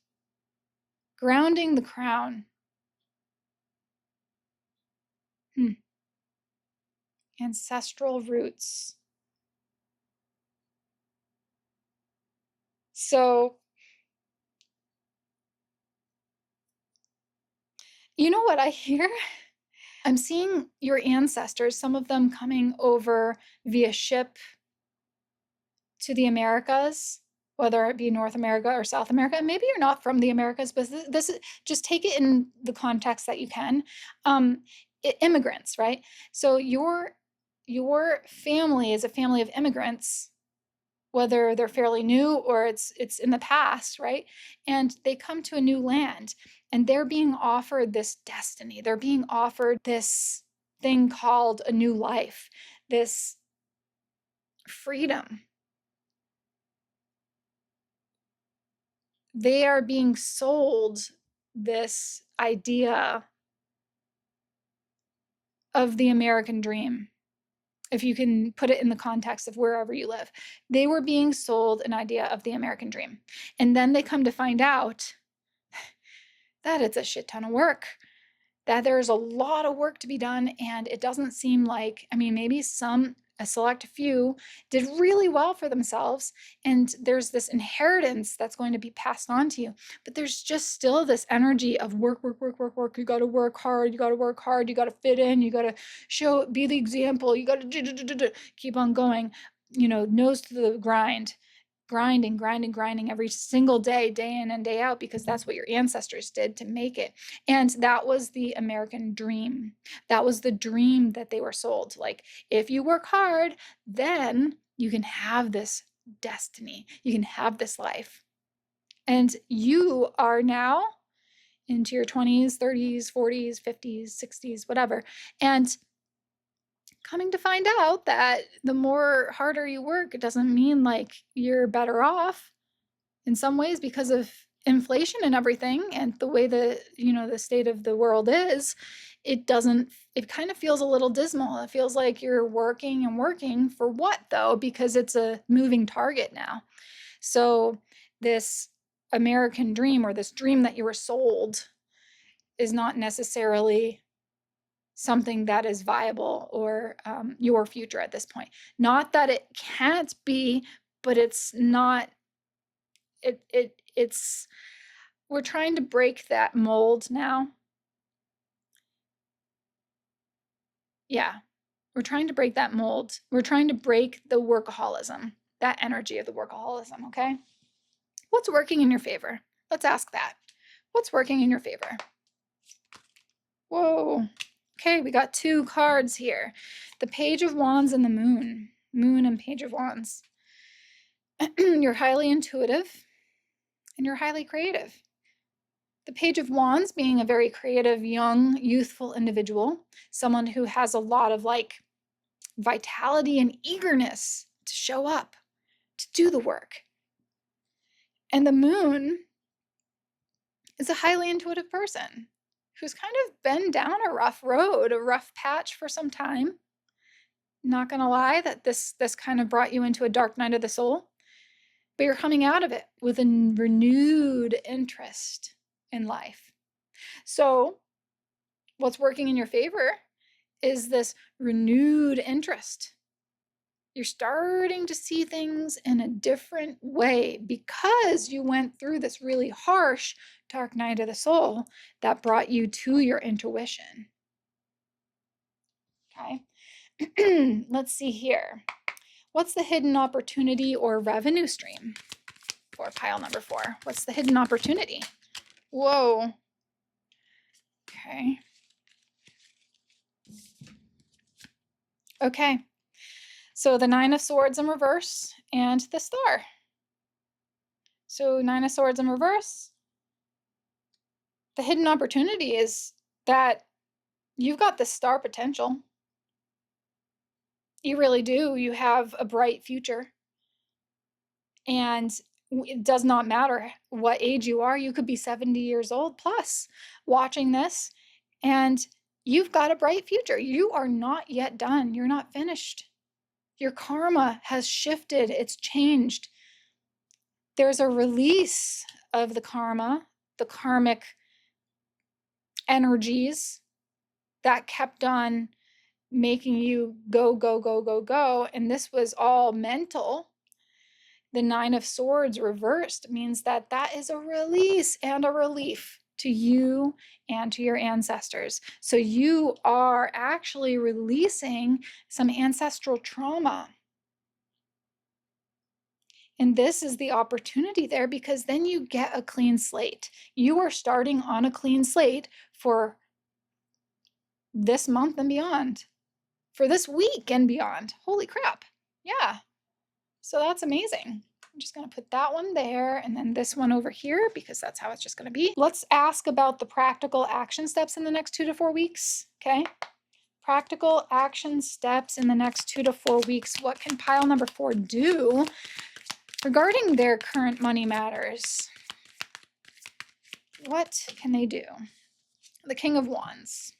Speaker 1: grounding the crown. Ancestral roots. So, you know what I hear? I'm seeing your ancestors, some of them coming over via ship to the Americas, whether it be North America or South America. And maybe you're not from the Americas, but this is, just take it in the context that you can. Immigrants, right? So your family is a family of immigrants, whether they're fairly new or it's in the past, right? And they come to a new land and they're being offered this destiny. They're being offered this thing called a new life, this freedom. They are being sold this idea of the American dream. If you can put it in the context of wherever you live, they were being sold an idea of the American dream. And then they come to find out that it's a shit ton of work, that there's a lot of work to be done. And it doesn't seem like, I mean, maybe some a select few did really well for themselves, and there's this inheritance that's going to be passed on to you. But there's just still this energy of work, work, work, work, work. You got to work hard. You got to work hard. You got to fit in. You got to show, be the example. You got to keep on going, nose to the grind. Grinding, grinding, grinding every single day, day in and day out, because that's what your ancestors did to make it. And that was the American dream. That was the dream that they were sold. Like, if you work hard, then you can have this destiny. You can have this life. And you are now into your 20s, 30s, 40s, 50s, 60s, whatever. And coming to find out that the more harder you work, it doesn't mean like you're better off in some ways, because of inflation and everything and the way the state of the world is. It kind of feels a little dismal. It feels like you're working and working for what, though? Because it's a moving target now. So this American dream, or this dream that you were sold, is not necessarily something that is viable or your future at this point. Not that it can't be, but it's not. It's we're trying to break that mold now. Yeah, we're trying to break that mold. We're trying to break the workaholism, that energy of the workaholism. Okay, what's working in your favor? Let's ask that. What's working in your favor? Whoa. Okay, we got two cards here. The Page of Wands and the Moon. Moon and Page of Wands. You're highly intuitive and you're highly creative. The Page of Wands being a very creative, young, youthful individual, someone who has a lot of like vitality and eagerness to show up, to do the work. And the Moon is a highly intuitive person who's kind of been down a rough road, a rough patch for some time. Not gonna lie that this kind of brought you into a dark night of the soul, but you're coming out of it with a renewed interest in life. So what's working in your favor is this renewed interest. You're starting to see things in a different way because you went through this really harsh dark night of the soul that brought you to your intuition. Okay, let's see here. What's the hidden opportunity or revenue stream for pile number 4? What's the hidden opportunity? Whoa. Okay. Okay. So the Nine of Swords in reverse and the Star. So Nine of Swords in reverse. The hidden opportunity is that you've got the star potential. You really do. You have a bright future. And it does not matter what age you are. You could be 70 years old plus watching this, and you've got a bright future. You are not yet done. You're not finished. Your karma has shifted. It's changed. There's a release of the karma, the karmic energies that kept on making you go, go, go, go, go. And this was all mental. The Nine of Swords reversed means that that is a release and a relief to you and to your ancestors. So you are actually releasing some ancestral trauma. And this is the opportunity there, because then you get a clean slate. You are starting on a clean slate for this month and beyond, for this week and beyond. Holy crap. Yeah. So that's amazing. I'm just going to put that one there and then this one over here, because that's how it's just going to be. Let's ask about the practical action steps in the next 2 to 4 weeks. Okay. Practical action steps in the next 2 to 4 weeks. What can pile number 4 do regarding their current money matters? What can they do? The King of Wands.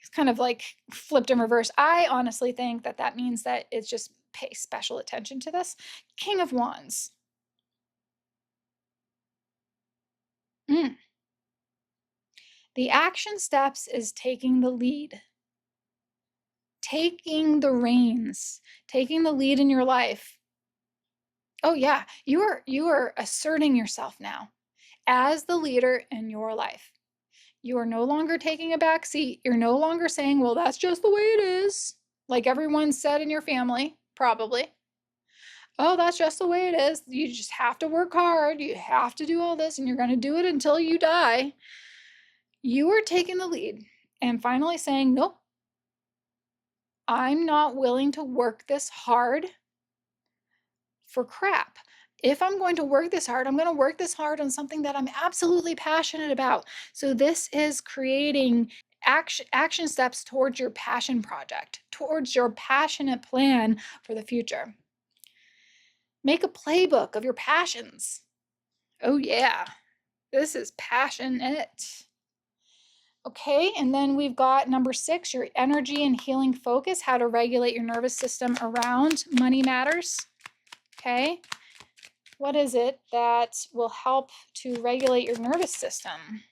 Speaker 1: It's kind of like flipped in reverse. I honestly think that that means that it's just pay special attention to this. King of Wands. The action steps is taking the lead. taking the reins, taking the lead in your life. Oh yeah, you are asserting yourself now as the leader in your life. You are no longer taking a back seat. You're no longer saying, well, that's just the way it is. Like everyone said in your family, probably. Oh, that's just the way it is. You just have to work hard. You have to do all this, and you're going to do it until you die. You are taking the lead and finally saying, nope, I'm not willing to work this hard for crap. If I'm going to work this hard, I'm going to work this hard on something that I'm absolutely passionate about. So this is creating action steps towards your passion project, towards your passionate plan for the future. Make a playbook of your passions. Oh yeah, this is passionate. Okay, and then we've got number 6, your energy and healing focus, how to regulate your nervous system around money matters. Okay, what is it that will help to regulate your nervous system?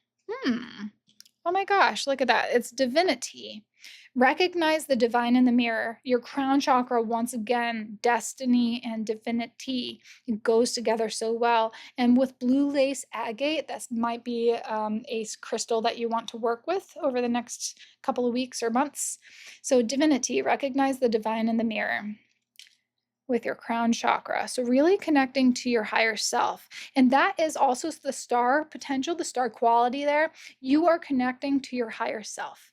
Speaker 1: Oh my gosh, look at that. It's divinity. Recognize the divine in the mirror. Your crown chakra, once again, destiny and divinity. It goes together so well. And with blue lace agate, that might be a crystal that you want to work with over the next couple of weeks or months. So divinity, recognize the divine in the mirror with your crown chakra. So really connecting to your higher self. And that is also the star potential, the star quality there. You are connecting to your higher self.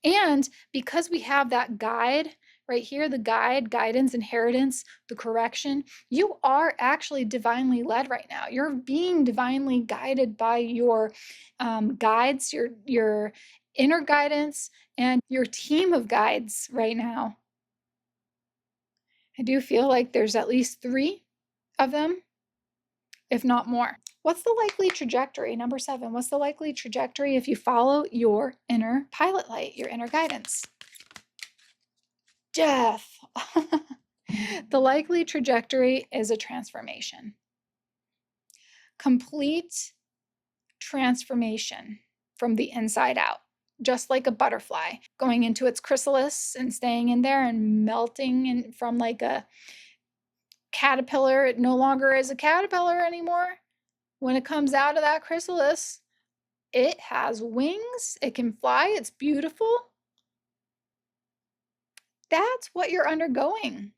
Speaker 1: And because we have that guide right here, the guide, guidance, inheritance, the correction, you are actually divinely led right now. You're being divinely guided by your guides, your inner guidance, and your team of guides right now. I do feel like there's at least 3 of them, if not more. What's the likely trajectory? Number 7, what's the likely trajectory if you follow your inner pilot light, your inner guidance? Death. The likely trajectory is a transformation. Complete transformation from the inside out, just like a butterfly going into its chrysalis and staying in there and melting from like a caterpillar. It no longer is a caterpillar anymore. When it comes out of that chrysalis, it has wings, it can fly, it's beautiful. That's what you're undergoing.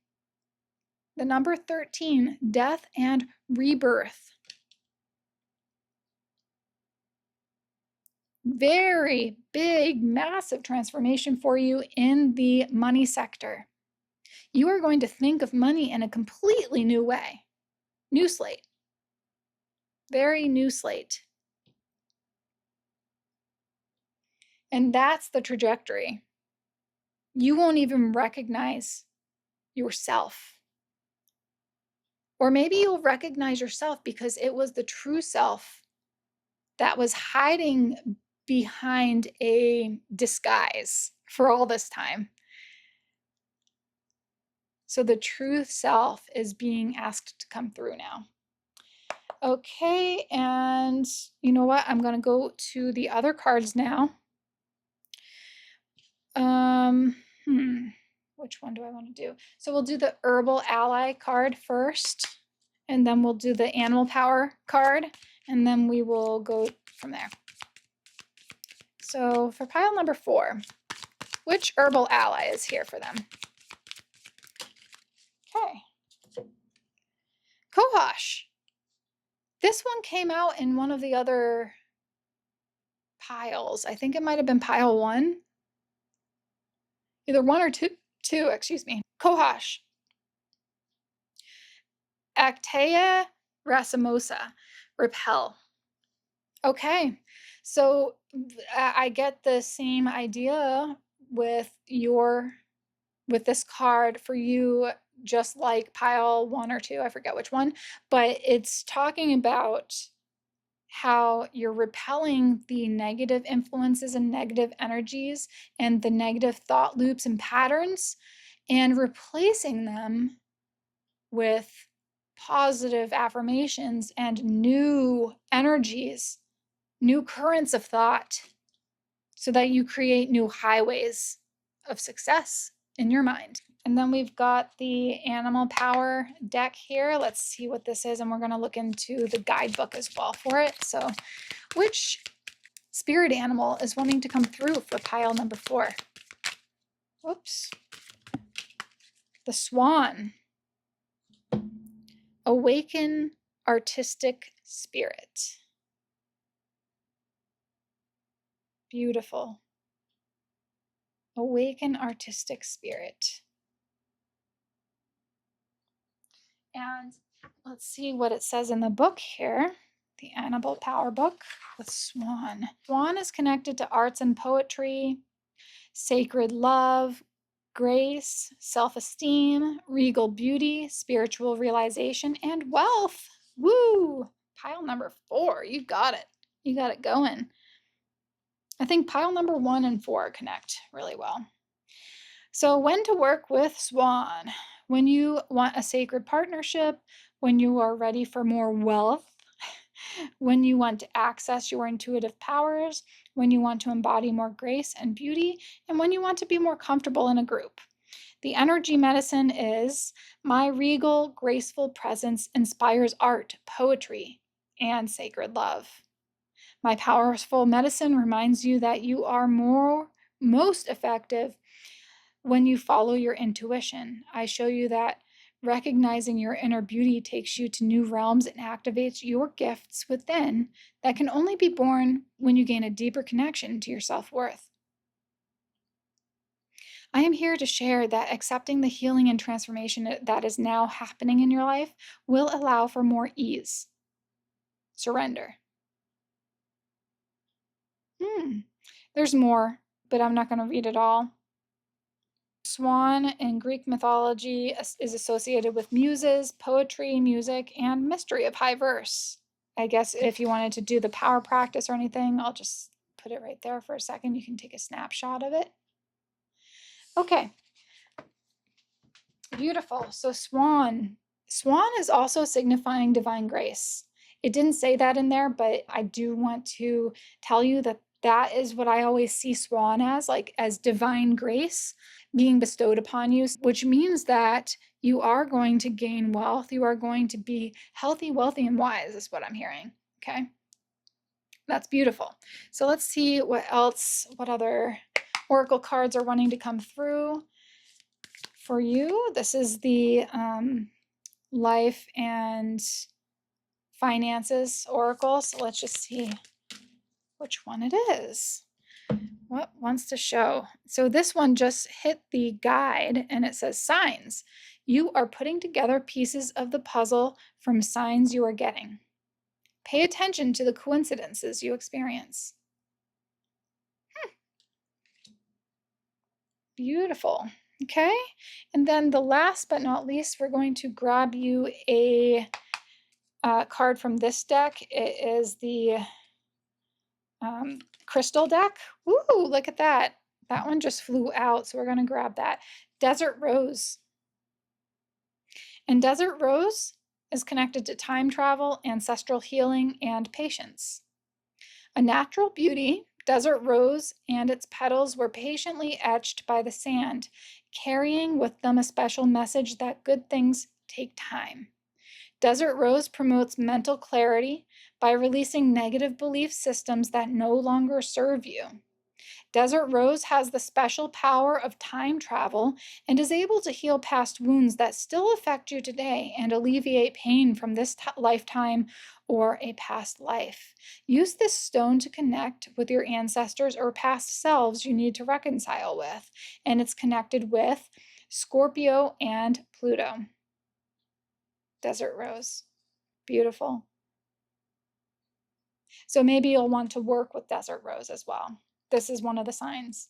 Speaker 1: The number 13, death and rebirth. Very big, massive transformation for you in the money sector. You are going to think of money in a completely new way. New slate. Very new slate. And that's the trajectory. You won't even recognize yourself. Or maybe you'll recognize yourself because it was the true self that was hiding behind a disguise for all this time. So the true self is being asked to come through now. Okay, and you know what? I'm going to go to the other cards now. Which one do I want to do? So we'll do the Herbal Ally card first, and then we'll do the Animal Power card, and then we will go from there. So for pile number 4, which Herbal Ally is here for them? Okay. Kohash. This one came out in one of the other piles. I think it might have been pile 1. Either 1 or 2, excuse me. Kohash. Actea racemosa. Repel. Okay. So I get the same idea with this card for you, just like pile 1 or 2, I forget which one, but it's talking about how you're repelling the negative influences and negative energies and the negative thought loops and patterns and replacing them with positive affirmations and new energies, new currents of thought, so that you create new highways of success in your mind. And then we've got the animal power deck here. Let's see what this is. And we're going to look into the guidebook as well for it. So which spirit animal is wanting to come through for pile number 4? Whoops. The swan. Awaken artistic spirit. Beautiful. Awaken artistic spirit. And let's see what it says in the book here. The Animal Power book with Swan. Swan is connected to arts and poetry, sacred love, grace, self-esteem, regal beauty, spiritual realization, and wealth. Woo! Pile number 4. You got it. You got it going. I think pile number 1 and 4 connect really well. So when to work with Swan? When you want a sacred partnership, when you are ready for more wealth, when you want to access your intuitive powers, when you want to embody more grace and beauty, and when you want to be more comfortable in a group. The energy medicine is my regal, graceful presence inspires art, poetry, and sacred love. My powerful medicine reminds you that you are most effective when you follow your intuition. I show you that recognizing your inner beauty takes you to new realms and activates your gifts within that can only be born when you gain a deeper connection to your self-worth. I am here to share that accepting the healing and transformation that is now happening in your life will allow for more ease. Surrender. There's more, but I'm not going to read it all. Swan in Greek mythology is associated with muses, poetry, music, and mystery of high verse. I guess if you wanted to do the power practice or anything, I'll just put it right there for a second. You can take a snapshot of it. Okay. Beautiful. So swan. Swan is also signifying divine grace. It didn't say that in there, but I do want to tell you that that is what I always see swan as, like as divine grace being bestowed upon you, which means that you are going to gain wealth. You are going to be healthy, wealthy, and wise is what I'm hearing. Okay. That's beautiful. So let's see what else, what other oracle cards are wanting to come through for you. This is the life and finances oracle. So let's just see which one it is. What wants to show? So this one just hit the guide and it says signs. You are putting together pieces of the puzzle from signs you are getting. Pay attention to the coincidences you experience. Beautiful. Okay. And then the last but not least, we're going to grab you a card from this deck. It is the crystal deck. Woo, look at that. That one just flew out, so we're going to grab that. Desert Rose. And Desert Rose is connected to time travel, ancestral healing, and patience. A natural beauty, Desert Rose and its petals were patiently etched by the sand, carrying with them a special message that good things take time. Desert Rose promotes mental clarity by releasing negative belief systems that no longer serve you. Desert Rose has the special power of time travel and is able to heal past wounds that still affect you today and alleviate pain from this lifetime or a past life. Use this stone to connect with your ancestors or past selves you need to reconcile with, and it's connected with Scorpio and Pluto. Desert Rose. Beautiful. So maybe you'll want to work with Desert Rose as well. This is one of the signs.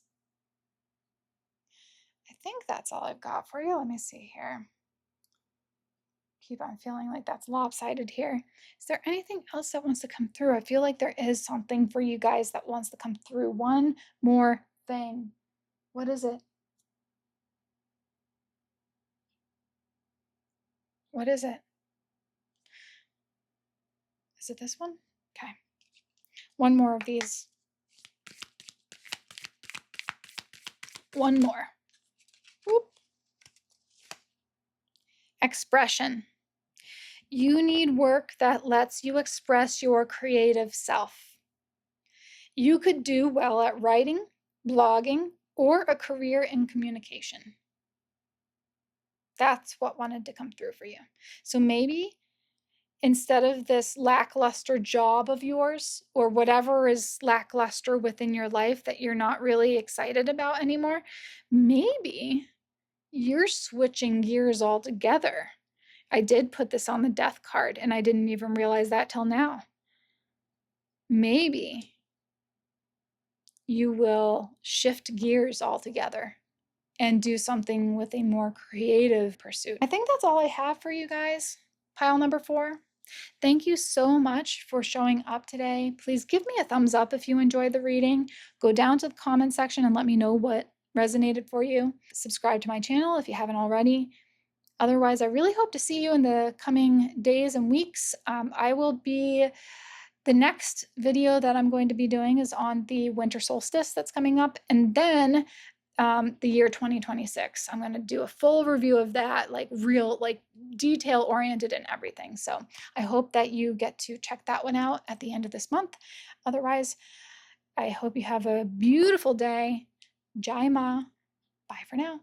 Speaker 1: I think that's all I've got for you. Let me see here. Keep on feeling like that's lopsided here. Is there anything else that wants to come through? I feel like there is something for you guys that wants to come through. One more thing. What is it? What is it? Is it this one? Okay. One more of these. one more. Whoop. Expression. You need work that lets you express your creative self. You could do well at writing, blogging, or a career in communication. That's what wanted to come through for you. So maybe instead of this lackluster job of yours or whatever is lackluster within your life that you're not really excited about anymore, maybe you're switching gears altogether. I did put this on the death card and I didn't even realize that till now. Maybe you will shift gears altogether and do something with a more creative pursuit. I think that's all I have for you guys. Pile number 4. Thank you so much for showing up today. Please give me a thumbs up if you enjoyed the reading. Go down to the comment section and let me know what resonated for you. Subscribe to my channel if you haven't already. Otherwise, I really hope to see you in the coming days and weeks. The next video that I'm going to be doing is on the winter solstice that's coming up, and then the year 2026. I'm going to do a full review of that, like detail oriented and everything. So I hope that you get to check that one out at the end of this month. Otherwise, I hope you have a beautiful day. Jai Ma. Bye for now.